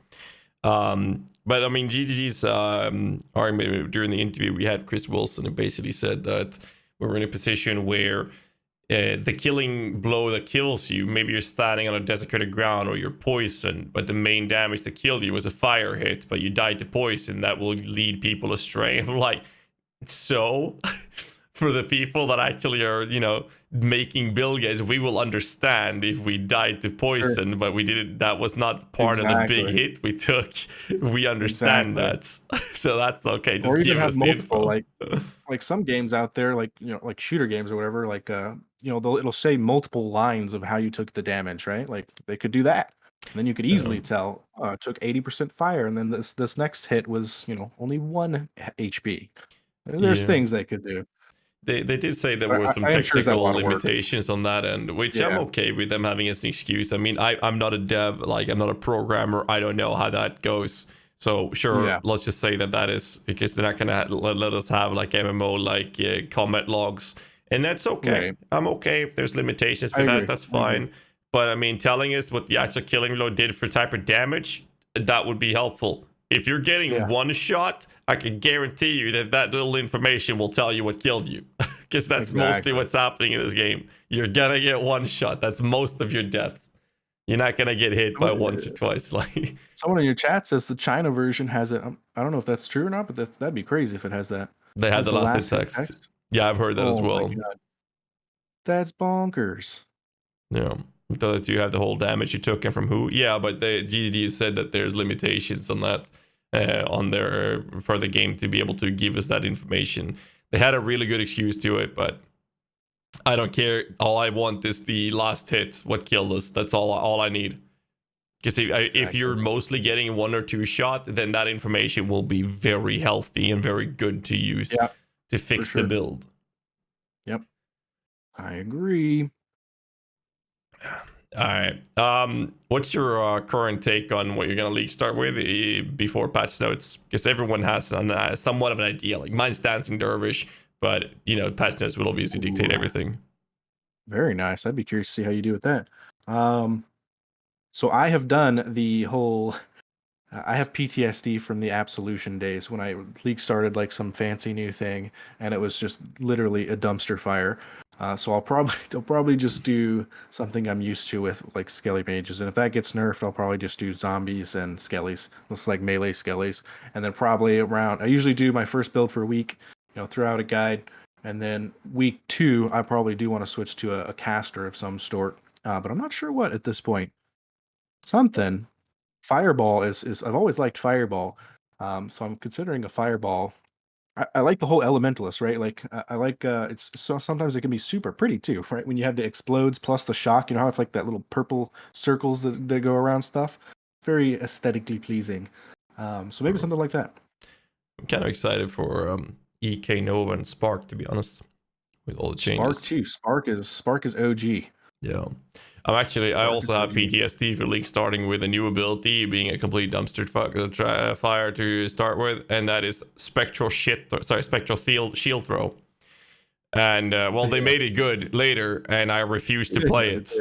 But I mean, GGG's argument during the interview, we had Chris Wilson, who basically said that we're in a position where the killing blow that kills you, maybe you're standing on a desecrated ground or you're poisoned, but the main damage that killed you was a fire hit, but you died to poison. That will lead people astray. I'm like, so for the people that actually are, making billions, we will understand if we died to Sure. poison, but we didn't. That was not part of the big Exactly. hit we took. We understand Exactly. that, so that's okay. Or Just even give have us the multiple, info. like some games out there, like like shooter games or whatever, like it'll say multiple lines of how you took the damage, right? Like they could do that. And then you could easily tell, it took 80% fire, and then this next hit was, only one HP. There's Yeah. things they could do. They did say there But were some I am sure it's a technical lot of work. limitations on that end, which I'm Yeah. okay with them having as an excuse. I mean, I'm not a dev, like I'm not a programmer. I don't know how that goes. So sure, Yeah. let's just say that is because they're not gonna let us have like MMO like comment logs, and that's okay. Right. I'm okay if there's limitations I with that. agree. That's I agree. fine. But I mean, telling us what the actual killing blow did for type of damage, that would be helpful. If you're getting Yeah. one shot, I can guarantee you that that little information will tell you what killed you. Because that's mostly Exactly. what's happening in this game. You're gonna get one shot. That's most of your deaths. You're not gonna get hit by once or twice. Like Someone in your chat says the China version has it. I don't know if that's true or not, but that'd be crazy if it has that. they had Has the the last last hit hit text. text? Yeah, I've heard that as Oh my well. god, that's bonkers. Yeah. That you have the whole damage you took and from who? Yeah, but the GDD said that there's limitations on that on their for the game to be able to give us that information. They had a really good excuse to it, but I don't care. All I want is the last hit, what killed us. That's all I need. Because if you're mostly getting one or two shot, then that information will be very healthy and very good to use to fix the build. Yep, I agree. All right. What's your current take on what you're gonna league start with before patch notes? Because everyone has somewhat of an idea. Like mine's Dancing Dervish, but you know, patch notes will obviously dictate everything. Very nice. I'd be curious to see how you do with that. So I have done the whole. I have PTSD from the Absolution days when League started like some fancy new thing, and it was just literally a dumpster fire. So I'll probably just do something I'm used to with like Skelly mages, and if that gets nerfed, I'll probably just do zombies and skellies. Looks like melee skellies, and then probably around. I usually do my first build for a week, throw out a guide, and then week 2 I probably do want to switch to a caster of some sort, but I'm not sure what at this point. Something. Fireball is I've always liked Fireball, so I'm considering a Fireball. I like the whole Elementalist, right? Like I like it's so sometimes it can be super pretty too, right? When you have the explodes plus the shock, you know how it's like that little purple circles that go around stuff. Very aesthetically pleasing. So maybe something like that. I'm kind of excited for EK Nova and Spark, to be honest, with all the changes. Spark too. Spark is OG. Yeah. I also have PTSD for League starting with a new ability being a complete dumpster fire to start with, and that is Spectral Shield Throw. And they made it good later, and I refused to play it.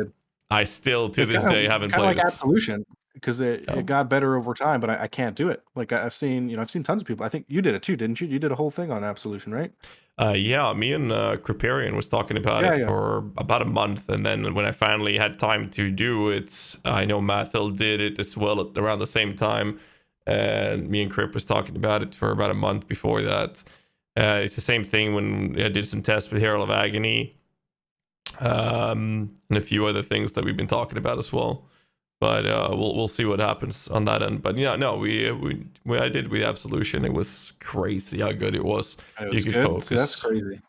I still to this day haven't played it. Kind of like Absolution, because it got better over time, but I can't do it. Like I've seen tons of people. I think you did it too, didn't you? You did a whole thing on Absolution, right? Yeah, me and Kriparian was talking about it for about a month, and then when I finally had time to do it, I know Meixsell did it as well around the same time, and me and Krip was talking about it for about a month before that. It's the same thing when I did some tests with Herald of Agony, and a few other things that we've been talking about as well. But we'll see what happens on that end. But yeah, no, I did with Absolution. It was crazy how good it was. You could focus. See, that's crazy.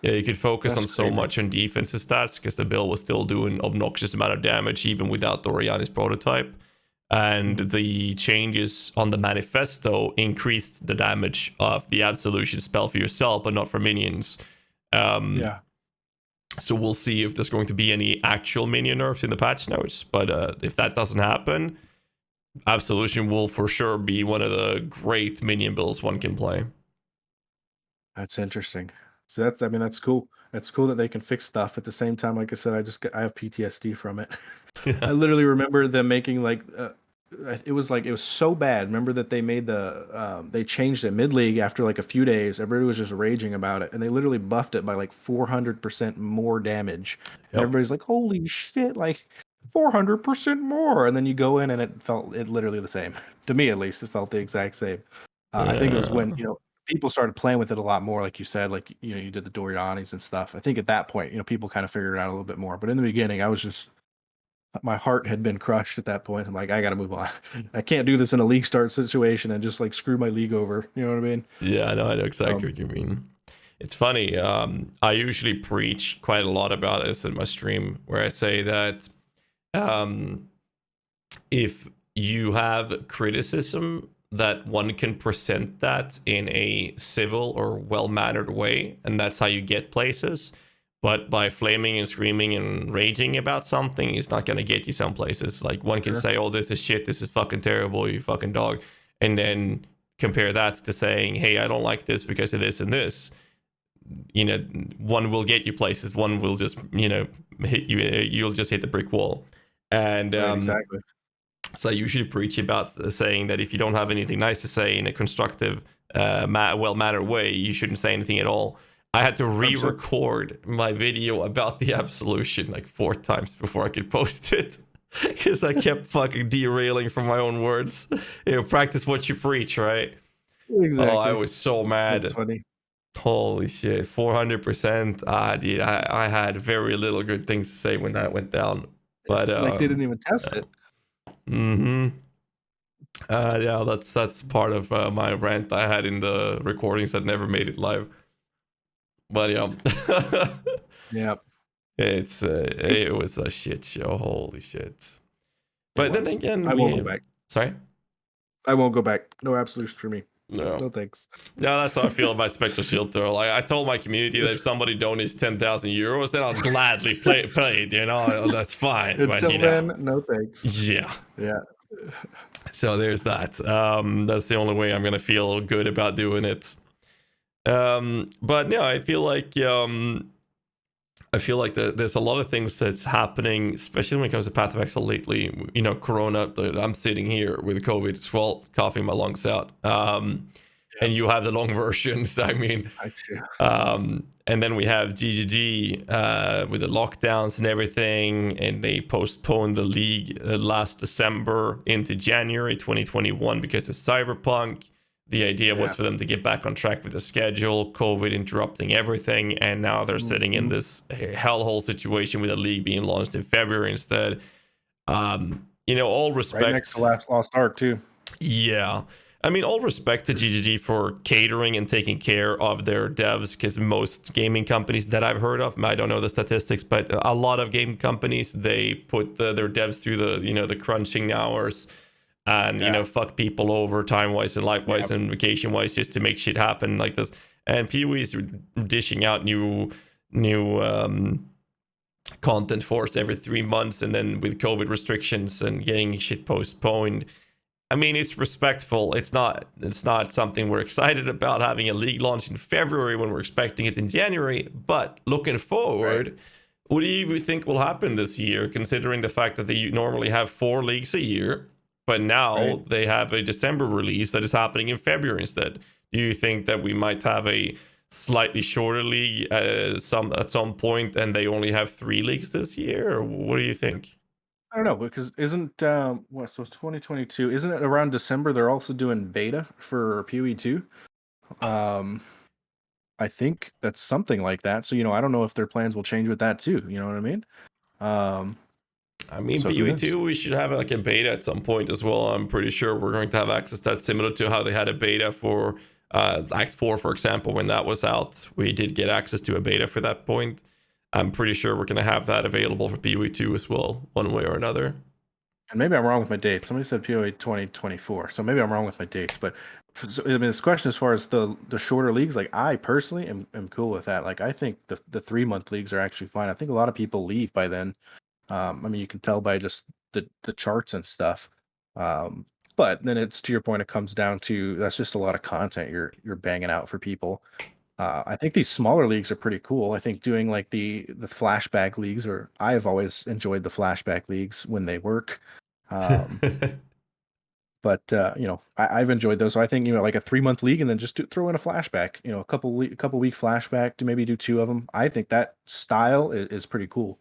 Yeah, you could focus on so much on defensive stats because the build was still doing obnoxious amount of damage even without Doriani's prototype. And the changes on the Manifesto increased the damage of the Absolution spell for yourself, but not for minions. So we'll see if there's going to be any actual minion nerfs in the patch notes. But if that doesn't happen, Absolution will for sure be one of the great minion builds one can play. That's interesting. So that's cool. That's cool that they can fix stuff at the same time. Like I said, I have PTSD from it. I literally remember them making like it was so bad. Remember that they made they changed it mid league after like a few days. Everybody was just raging about it, and they literally buffed it by like 400% more damage. And everybody's like, "Holy shit! Like 400% more!" And then you go in, and it felt literally the same. To me, at least, it felt the exact same. I think it was when people started playing with it a lot more, like you said, like you did the Dorianis and stuff. I think at that point, people kind of figured it out a little bit more. But in the beginning, I was just my heart had been crushed at that point. I'm like, I got to move on. I can't do this in a league start situation and just like screw my league over. You know what I mean? Yeah, I know exactly what you mean. It's funny. I usually preach quite a lot about this in my stream, where I say that if you have criticism that one can present that in a civil or well-mannered way, and that's how you get places. But by flaming and screaming and raging about something, it's not gonna get you some places. Like one can say, "Oh, this is shit. This is fucking terrible. You fucking dog," and then compare that to saying, "Hey, I don't like this because of this and this." You know, one will get you places. One will just, you know, hit you. You'll just hit the brick wall. And Right, exactly. so I usually preach about saying that if you don't have anything nice to say in a constructive, well-mannered way, you shouldn't say anything at all. I had to re-record my video about the absolution like 4 times before I could post it because I kept fucking derailing from my own words. You know, practice what you preach, right? Exactly. Oh, I was so mad. That's funny. Holy shit, 400%. Dude, I had very little good things to say when that went down. But like they didn't even test it. Mm-hmm. Yeah, that's part of my rant I had in the recordings that never made it live. But yeah, Yeah, it was a shit show. Holy shit! But then again, I won't go back. Sorry, I won't go back. No absolutes for me. No, no thanks. Yeah, that's how I feel about Spectre Shield though. Like I told my community that if somebody donates 10,000 euros, then I'll gladly play it. You know, that's fine. Until but, then, no thanks. Yeah. So there's that. That's the only way I'm gonna feel good about doing it. But yeah, I feel like there's a lot of things that's happening, especially when it comes to Path of Exile lately. You know, Corona. I'm sitting here with COVID as well, coughing my lungs out. And you have the long version. So I mean, I too. And then we have GGG with the lockdowns and everything, and they postponed the league last December into January 2021 because of Cyberpunk. The idea was for them to get back on track with the schedule, COVID interrupting everything, and now they're sitting in this hellhole situation with the league being launched in February instead. You know, all respect. Right next to Lost Ark too. Yeah. I mean, all respect to GGG for catering and taking care of their devs, because most gaming companies that I've heard of, I don't know the statistics, but a lot of game companies, they put their devs through the crunching hours and fuck people over time-wise and life-wise and vacation-wise just to make shit happen like this. And PoE is dishing out new content for us every 3 months, and then with COVID restrictions and getting shit postponed. I mean, it's respectful. It's not something we're excited about, having a league launch in February when we're expecting it in January. But looking forward, what do you think will happen this year, considering the fact that they normally have 4 leagues a year, but now they have a December release that is happening in February instead? Do you think that we might have a slightly shorter league at some point, and they only have 3 leagues this year? Or what do you think? I don't know, because isn't so it's 2022? Isn't it around December they're also doing beta for PoE 2? I think that's something like that. So I don't know if their plans will change with that too. You know what I mean? I mean, PoE 2, we should have like a beta at some point as well. I'm pretty sure we're going to have access to that, similar to how they had a beta for Act 4, for example, when that was out. We did get access to a beta for that point. I'm pretty sure we're going to have that available for PoE 2 as well, one way or another. And maybe I'm wrong with my dates. Somebody said PoE 2024, so maybe I'm wrong with my dates. But I mean, this question as far as the shorter leagues, like I personally am cool with that. Like I think the 3-month leagues are actually fine. I think a lot of people leave by then. I mean, you can tell by just the charts and stuff. But then it's, to your point, it comes down to that's just a lot of content you're banging out for people. I think these smaller leagues are pretty cool. I think doing like the flashback leagues, or I've always enjoyed the flashback leagues when they work. But I've enjoyed those. So I think like a 3-month league, and then just throw in a flashback. A couple week flashback to maybe do 2 of them. I think that style is pretty cool.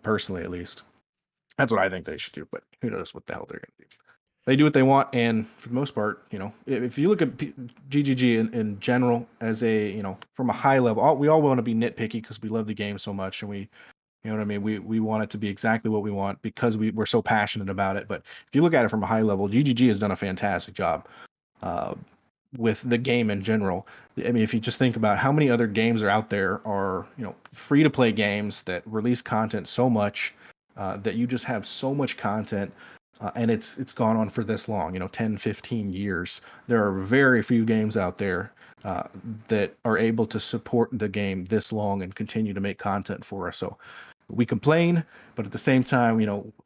Personally, at least, that's what I think they should do. But who knows what the hell they're gonna do? They do what they want, and for the most part, if you look at GGG in general as a, from a high level, we all want to be nitpicky because we love the game so much, and we, you know what I mean, we want it to be exactly what we want because we're so passionate about it. But if you look at it from a high level, GGG has done a fantastic job with the game in general. I mean, if you just think about how many other games are out there are, free to play games that release content so much that you just have so much content and it's gone on for this long, 10, 15 years. There are very few games out there uh, that are able to support the game this long and continue to make content for us. So we complain, but at the same time,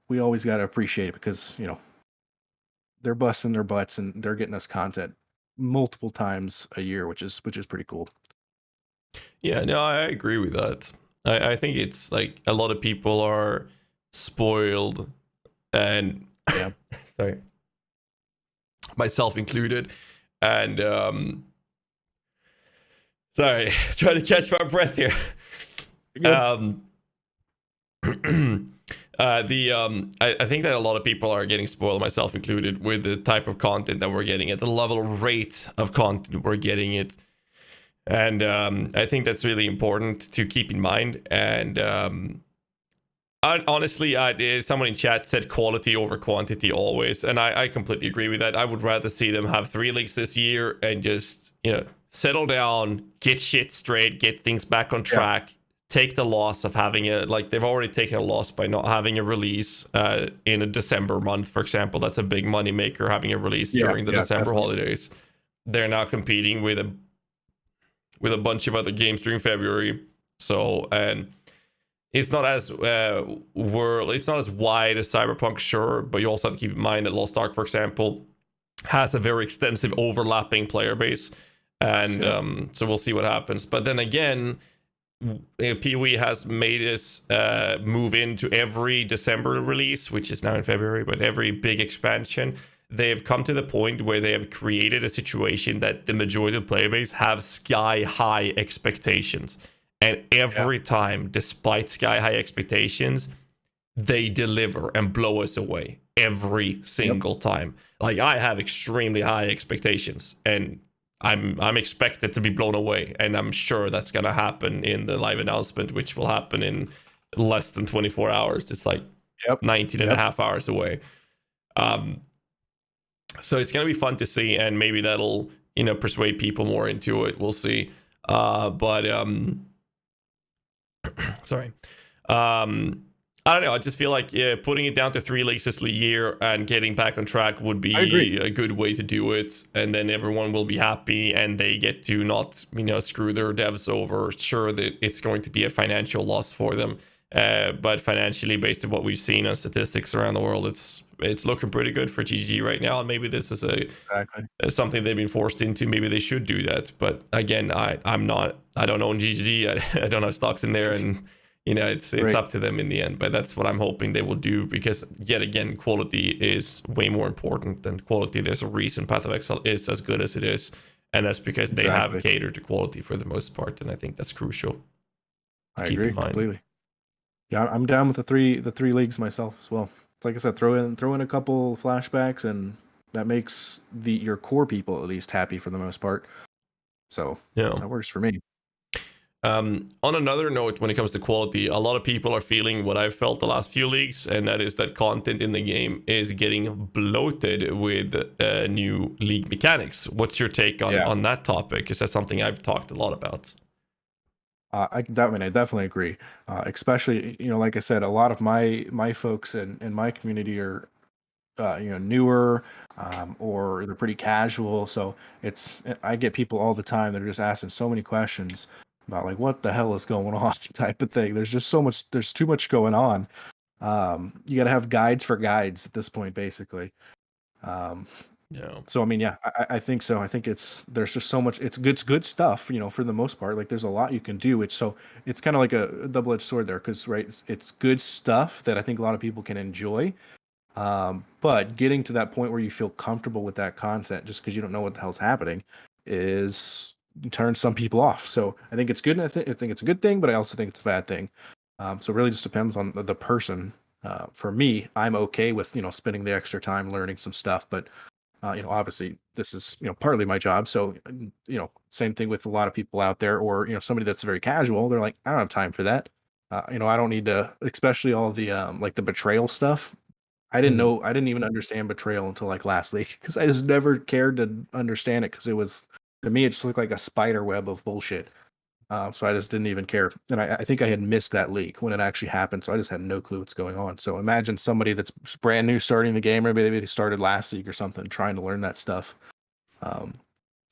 we always got to appreciate it because, they're busting their butts and they're getting us content multiple times a year, which is pretty cool. Yeah, no, I agree with that. I think it's like a lot of people are spoiled, and Yeah. sorry, myself included. And sorry, trying to catch my breath here. I think that a lot of people are getting spoiled, myself included, with the type of content that we're getting, at the level of rate of content we're getting it. And I think that's really important to keep in mind. And honestly, someone in chat said quality over quantity always, and I completely agree with that. I would rather see them have 3 leagues this year and just settle down, get shit straight, get things back on track. Take the loss of having they've already taken a loss by not having a release in a December month, for example. That's a big money maker, having a release during the December holidays. They're now competing with a bunch of other games during February. So, and it's not as it's not as wide as Cyberpunk, sure, but you also have to keep in mind that Lost Ark, for example, has a very extensive overlapping player base, and so we'll see what happens. But then again, PoE has made us move into every December release, which is now in February, but every big expansion. They have come to the point where they have created a situation that the majority of the player base have sky high expectations. And every time, despite sky high expectations, they deliver and blow us away every single time. Like, I have extremely high expectations, and I'm expected to be blown away, and I'm sure that's gonna happen in the live announcement, which will happen in less than 24 hours. It's like 19 and a half hours away. So it's gonna be fun to see, and maybe that'll persuade people more into it. We'll see. Sorry. I don't know. I just feel like putting it down to 3 leagues this year and getting back on track would be a good way to do it. And then everyone will be happy, and they get to not, screw their devs over. Sure, that it's going to be a financial loss for them, but financially, based on what we've seen on statistics around the world, it's looking pretty good for GG right now. And maybe this is something they've been forced into. Maybe they should do that. But again, I don't own GG. I don't have stocks in there, and it's up to them in the end. But that's what I'm hoping they will do, because yet again, quality is way more important than quality. There's a reason Path of Exile is as good as it is, and that's because they have catered to quality for the most part, and I think that's crucial. I agree completely. Yeah, I'm down with the three leagues myself as well. Like I said, throw in a couple flashbacks, and that makes your core people at least happy for the most part. So that works for me. On another note, when it comes to quality, a lot of people are feeling what I've felt the last few leagues, and that is that content in the game is getting bloated with new league mechanics. What's your take on that topic? Is that something I've talked a lot about? I definitely agree. Especially, like I said, a lot of my folks in my community are newer, or they're pretty casual. So I get people all the time that are just asking so many questions about, like, what the hell is going on type of thing. There's too much going on. You got to have guides for guides at this point, basically. So I think so. I think there's just so much. It's good stuff, for the most part. Like, there's a lot you can do. It's kind of like a double-edged sword there, because it's good stuff that I think a lot of people can enjoy. But getting to that point where you feel comfortable with that content, just because you don't know what the hell's happening, turns some people off. So I think it's good, and I think it's a good thing, but I also think it's a bad thing. So it really just depends on the person. For me, I'm okay with spending the extra time learning some stuff, but obviously this is partly my job. So same thing with a lot of people out there, or somebody that's very casual. They're like, I don't have time for that. I don't need to, especially all the like the betrayal stuff. I didn't even understand betrayal until like last week, because I just never cared to understand it, because to me it just looked like a spider web of bullshit. So I just didn't even care. And I think I had missed that leak when it actually happened. So I just had no clue what's going on. So imagine somebody that's brand new starting the game, or maybe they started last week or something, trying to learn that stuff. Um,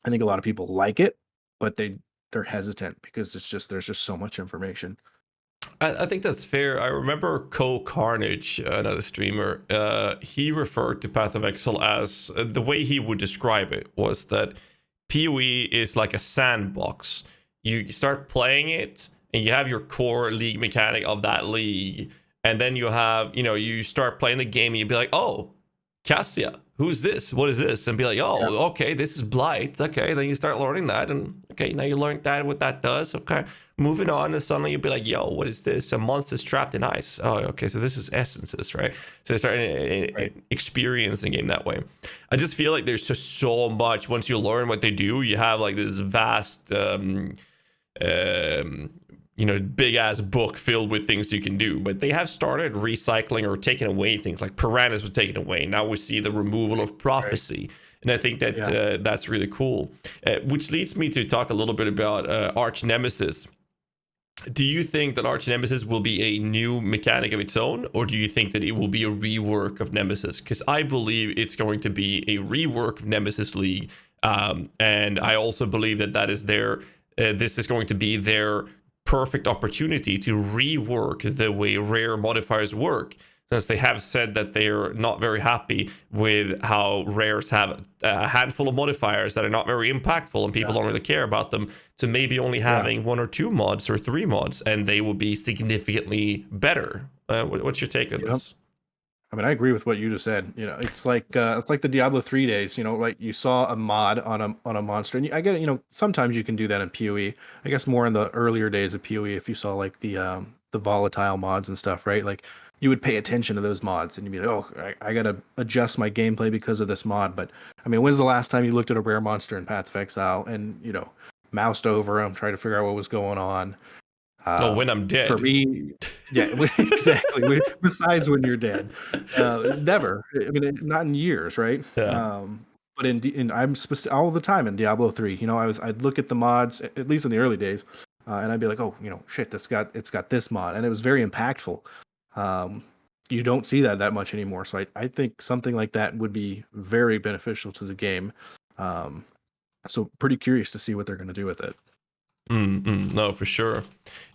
I think a lot of people like it, but they're hesitant because there's just so much information. I think that's fair. I remember Carnage, another streamer, he referred to Path of Exile as the way he would describe it was that PoE is like a sandbox. You start playing it, and you have your core league mechanic of that league, and then you have, you start playing the game, and you'd be like, oh, Cassia, who's this? What is this? And be like, oh, okay, this is Blight. Okay, then you start learning that, and okay, now you learned that, what that does. Okay, moving on, and suddenly you'll be like, yo, what is this? A monster's trapped in ice. Oh, okay, so this is essences, right? So they start experiencing the game that way. I just feel like there's just so much. Once you learn what they do, you have like this vast big ass book filled with things you can do. But they have started recycling or taking away things. Like Piranhas was taken away. Now we see the removal of prophecy. And I think that that's really cool. Which leads me to talk a little bit about Arch Nemesis. Do you think that Arch Nemesis will be a new mechanic of its own, or do you think that it will be a rework of Nemesis? Because I believe it's going to be a rework of Nemesis League. And I also believe that is this is going to be their perfect opportunity to rework the way rare modifiers work, since they have said that they're not very happy with how rares have a handful of modifiers that are not very impactful and people don't really care about them, to maybe only having 1 or 2 mods or 3 mods, and they will be significantly better. What's your take on this? I mean, I agree with what you just said. It's like the Diablo 3 days. Like you saw a mod on a monster, and I get it. Sometimes you can do that in PoE. I guess more in the earlier days of PoE, if you saw like the volatile mods and stuff, right? Like you would pay attention to those mods, and you'd be like, oh, I gotta adjust my gameplay because of this mod. But I mean, when's the last time you looked at a rare monster in Path of Exile and moused over them, tried to figure out what was going on? When I'm dead. For me, yeah, exactly. Besides when you're dead, never. I mean, not in years, right? Yeah. But I'm all the time in Diablo 3. I'd look at the mods, at least in the early days, and I'd be like, oh, shit, it's got this mod, and it was very impactful. You don't see that much anymore, so I think something like that would be very beneficial to the game. So pretty curious to see what they're going to do with it. No, for sure.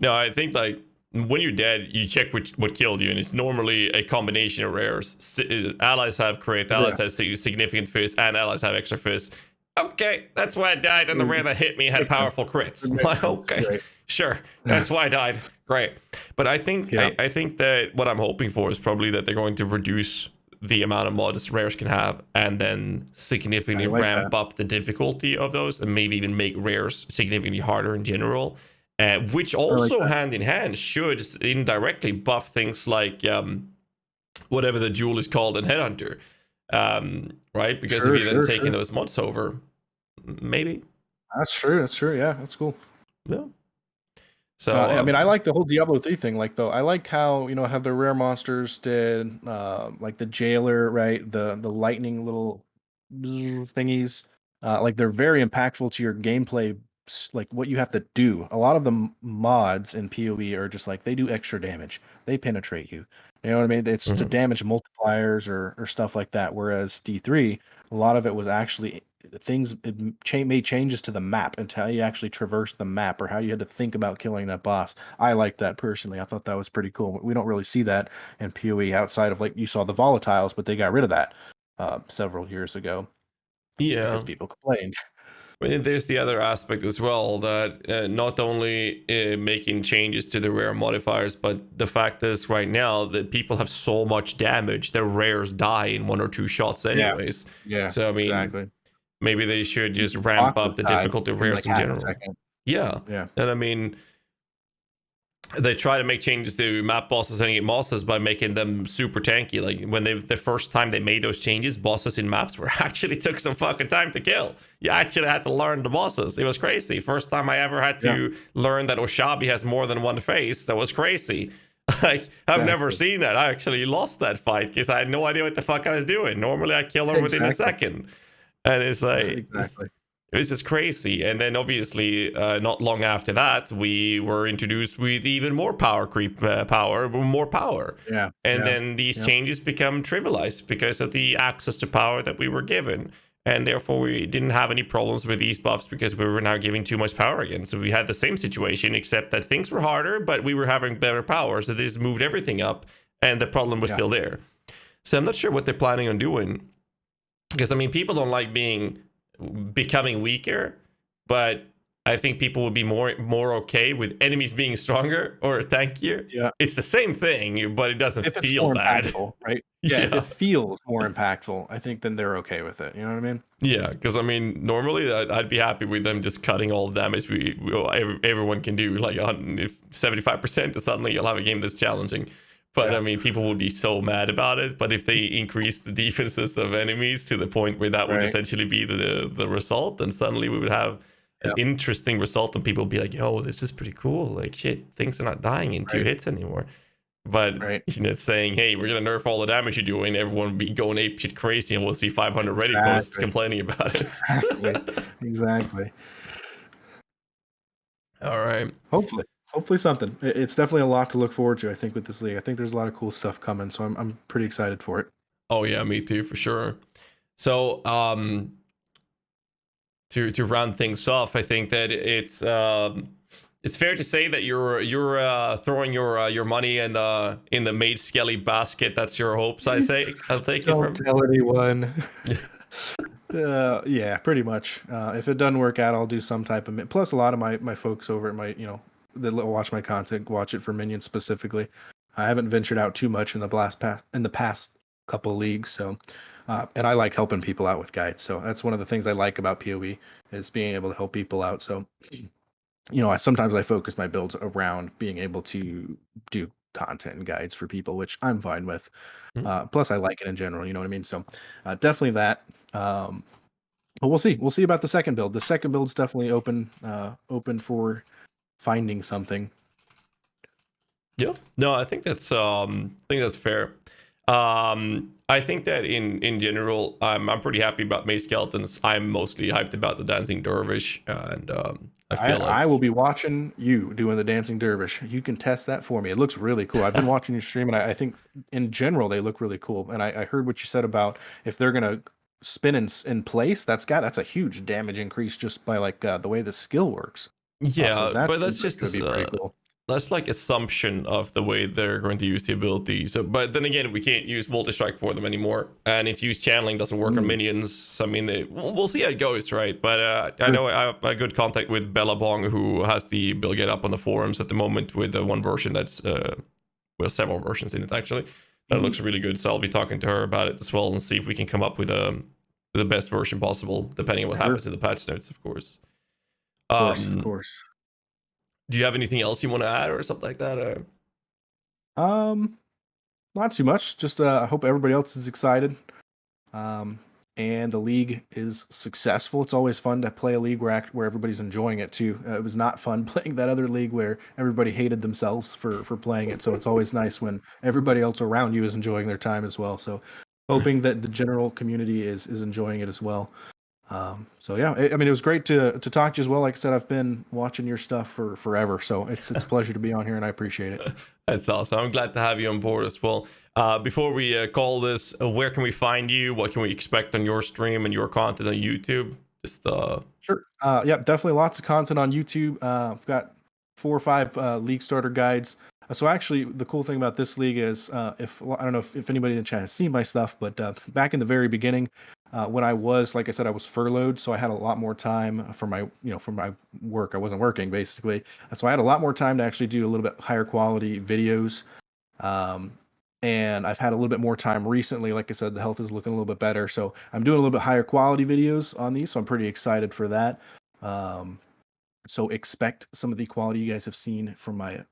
No, I think like when you're dead, you check what killed you, and it's normally a combination of rares. Allies have crit, allies have significant fist, and allies have extra fist. Okay, that's why I died, and the rare that hit me had powerful crits. I'm like, okay, sure, that's why I died. Great, but I think I think that what I'm hoping for is probably that they're going to reduce the amount of mods rares can have, and then significantly ramp up the difficulty of those, and maybe even make rares significantly harder in general, which also hand in hand should indirectly buff things like whatever the jewel is called in Headhunter, right? Because if you're then taking those mods over, maybe. That's true. Yeah, that's cool. Yeah. So I mean, I like the whole Diablo 3 thing. Like, though, I like how how the rare monsters did, like the jailer, right? The lightning little thingies. Like they're very impactful to your gameplay. Like what you have to do. A lot of the mods in PoE are just like they do extra damage. They penetrate you. You know what I mean? It's to damage multipliers or stuff like that. Whereas D3, a lot of it was actually things made changes to the map and how you actually traverse the map or how you had to think about killing that boss. I like that personally. I thought that was pretty cool. We don't really see that in PoE outside of like you saw the volatiles, but they got rid of that several years ago. Because people complained. But there's the other aspect as well, that not only making changes to the rare modifiers, but the fact is right now that people have so much damage, their rares die in 1 or 2 shots anyways. Yeah. So I mean, exactly. Maybe they should just ramp up the difficulty of rares in general. Yeah. And I mean, they try to make changes to map bosses and get bosses by making them super tanky. Like when the first time they made those changes, bosses in maps were actually took some fucking time to kill. You actually had to learn the bosses. It was crazy. First time I ever had to learn that Oshabi has more than one face. That was crazy. Like I've never seen that. I actually lost that fight because I had no idea what the fuck I was doing. Normally I kill her within a second. And it's like This is crazy. And then obviously, not long after that, we were introduced with even more power creep, more power. Yeah. And Yeah. then these Yep. changes become trivialized because of the access to power that we were given. And therefore, we didn't have any problems with these buffs because we were now giving too much power again. So we had the same situation, except that things were harder, but we were having better power. So they just moved everything up, and the problem was Yeah. still there. So I'm not sure what they're planning on doing. Because, I mean, people don't like becoming weaker, but I think people would be more okay with enemies being stronger or tankier. Yeah. It's the same thing, but it doesn't If it's feel more bad. impactful, right? Yeah, if Yeah. it feels more impactful, I think then they're okay with it. You know what I mean? Yeah, because I mean, normally I'd be happy with them just cutting all the damage everyone can do. Like, if 75%, suddenly you'll have a game that's challenging. But Yeah. I mean, people would be so mad about it. But if they increase the defenses of enemies to the point where that would Right. essentially be the result, then suddenly we would have an Yep. interesting result, and people would be like, "Yo, this is pretty cool. Like, shit, things are not dying in 2 hits anymore." But Right. saying, "Hey, we're gonna nerf all the damage you're doing," everyone would be going ape shit crazy, and we'll see 500 Reddit posts Exactly. complaining about it. Exactly. Exactly. All right. Hopefully something. It's definitely a lot to look forward to, I think, with this league. I think there's a lot of cool stuff coming, so I'm pretty excited for it. Oh yeah, me too, for sure. So to round things off, I think that it's fair to say that you're throwing your money in the Meixsell basket. That's your hopes. I'll take it Don't from. tell anyone. Yeah, pretty much. If it doesn't work out, I'll do some type of. Plus, a lot of my folks over at my, that watch my content, watch it for Minion specifically. I haven't ventured out too much in the past couple of leagues, so and I like helping people out with guides. So that's one of the things I like about PoE is being able to help people out. So sometimes I focus my builds around being able to do content and guides for people, which I'm fine with. Mhm. Plus, I like it in general. You know what I mean? So definitely that. But we'll see. We'll see about the second build. The second build's definitely open for finding something. Yeah. No, I think that's fair. I think that in general, I'm pretty happy about Mace Skeletons. I'm mostly hyped about the Dancing Dervish, and I feel like I will be watching you doing the dancing dervish. You can test that for me. It looks really cool. I've been watching your stream, and I think in general they look really cool. And I heard what you said about if they're gonna spin in place, that's a huge damage increase just by like the way the skill works. So yeah, that but that's seems like just it would be pretty cool. that's like assumption of the way they're going to use the ability. So, but then again, we can't use multi-strike for them anymore, and if use channeling doesn't work on Mm. minions, so, I mean, we'll see how it goes, right? But I Sure. know I have a good contact with Bella Bong, who has the build get up on the forums at the moment with one version that's well, several versions in it actually. That Mhm. looks really good, so I'll be talking to her about it as well and see if we can come up with the best version possible, depending on what Sure. happens in the patch notes, of course. Of course, of Um, course. do you have anything else you want to add or something like that? Um, Not too much. Just I hope everybody else is excited. Um, and the league is successful. It's always fun to play a league where everybody's enjoying it too. It was not fun playing that other league where everybody hated themselves for playing it. So it's always nice when everybody else around you is enjoying their time as well. So hoping that the general community is enjoying it as well. So yeah, I mean, it was great to talk to you as well. Like I said, I've been watching your stuff for forever, so it's a pleasure to be on here, and I appreciate it. That's awesome. I'm glad to have you on board as well. Before we call this, where can we find you? What can we expect on your stream and your content on YouTube? Just Sure. Yeah, definitely lots of content on YouTube. I've got 4 or 5 league starter guides. So actually, the cool thing about this league is, if I don't know if anybody in the chat has seen my stuff, but back in the very beginning, when I was, like I said, I was furloughed, so I had a lot more time for my work. I wasn't working basically, so I had a lot more time to actually do a little bit higher quality videos. Um, and I've had a little bit more time recently. Like I said, the health is looking a little bit better, so I'm doing a little bit higher quality videos on these. So I'm pretty excited for that. Um, so expect some of the quality you guys have seen from my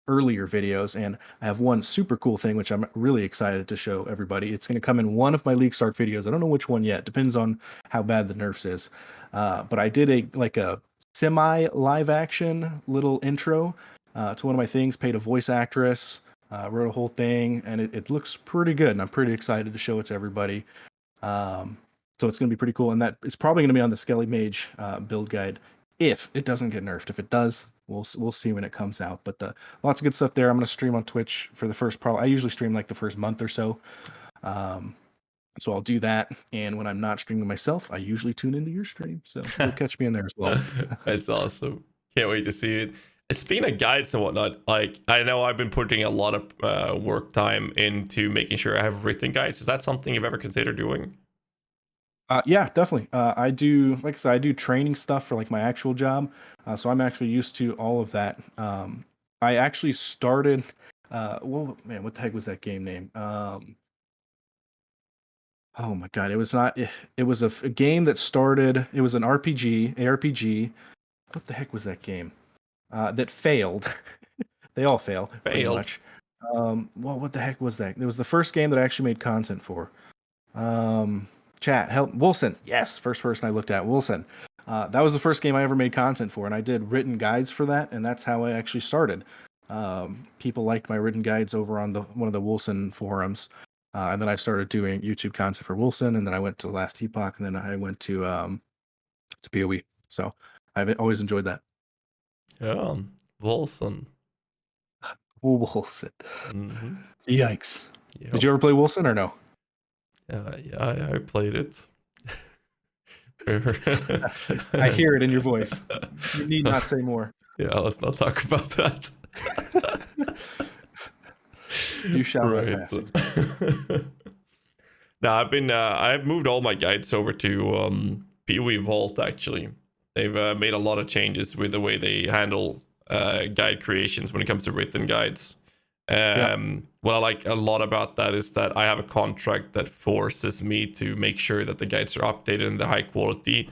earlier videos. And I have one super cool thing which I'm really excited to show everybody. It's going to come in one of my league start videos. I don't know which one yet. Depends on how bad the nerfs is. But I did a semi live action little intro to one of my things. Paid a voice actress. Wrote a whole thing, and it looks pretty good. And I'm pretty excited to show it to everybody. Um, So it's going to be pretty cool, and that it's probably going to be on the Skelly Mage build guide if it doesn't get nerfed. If it does, we'll see when it comes out. But lots of good stuff there. I'm going to stream on Twitch for the first I usually stream like the first month or so. So I'll do that, and when I'm not streaming myself, I usually tune into your stream. So you'll catch me in there as well. That's awesome. Can't wait to see it. Speaking of guides and whatnot, like I know I've been putting a lot of work time into making sure I have written guides. Is that something you've ever considered doing? Yeah, definitely. I do, like I said, I do training stuff for like my actual job. So I'm actually used to all of that. I actually started, well, man, what the heck was that game name? Oh my God, it was not, it was a game that started, it was an ARPG. What the heck was that game? That failed. They all fail, pretty much. Well, what the heck was that? It was the first game that I actually made content for. Chat, help, Wilson. Yes, first person I looked at, Wilson. That was the first game I ever made content for, and I did written guides for that, and that's how I actually started. People liked my written guides over on one of the Wilson forums, and then I started doing YouTube content for Wilson, and then I went to Last Epoch, and then I went to PoE. So I've always enjoyed that. Yeah, Wilson. Wilson. Mm-hmm. Yikes. Yep. Did you ever play Wilson or no? Yeah, I played it. I hear it in your voice. You need not say more. Yeah, let's not talk about that. You shall right. Now I've moved all my guides over to PoE Vault. Actually, they've made a lot of changes with the way they handle guide creations when it comes to written guides. What I like a lot about that is that I have a contract that forces me to make sure that the guides are updated and they're high quality,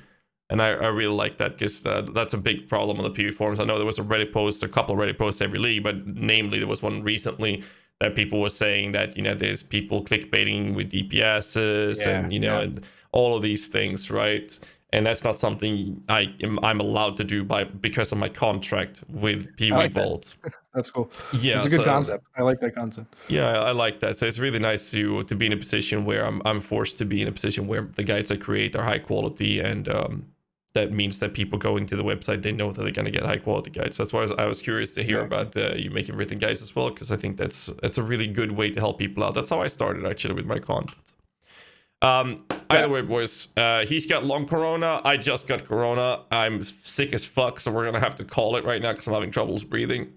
and I really like that because that's a big problem on the PoE forums. I know there was a Reddit post, a couple of Reddit posts every league, but namely there was one recently that people were saying that there's people clickbaiting with DPSs and and all of these things, right? And that's not something I'm allowed to do because of my contract with PoE Vault. That's cool. Yeah, it's a good concept. I like that concept. Yeah, I like that. So it's really nice to be in a position where I'm forced to be in a position where the guides I create are high quality, and that means that people go into the website, they know that they're going to get high quality guides. That's why I was curious to hear about you making written guides as well, because I think that's a really good way to help people out. That's how I started actually with my content. Either way, boys, he's got long corona. I just got corona. I'm sick as fuck, so we're gonna have to call it right now because I'm having troubles breathing.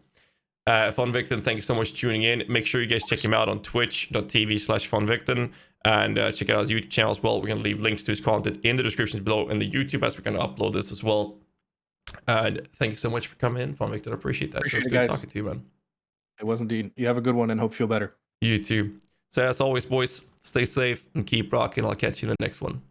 Vikton, thank you so much for tuning in. Make sure you guys check him out on twitch.tv/funvikton, and check out his YouTube channel as well. We're gonna leave links to his content in the descriptions below in the YouTube as we're gonna upload this as well. And thank you so much for coming in, Vikton. I appreciate that. Appreciate it was good talking to you, man. It was indeed. You have a good one and hope you feel better. You too. So as always, boys, stay safe and keep rocking. I'll catch you in the next one.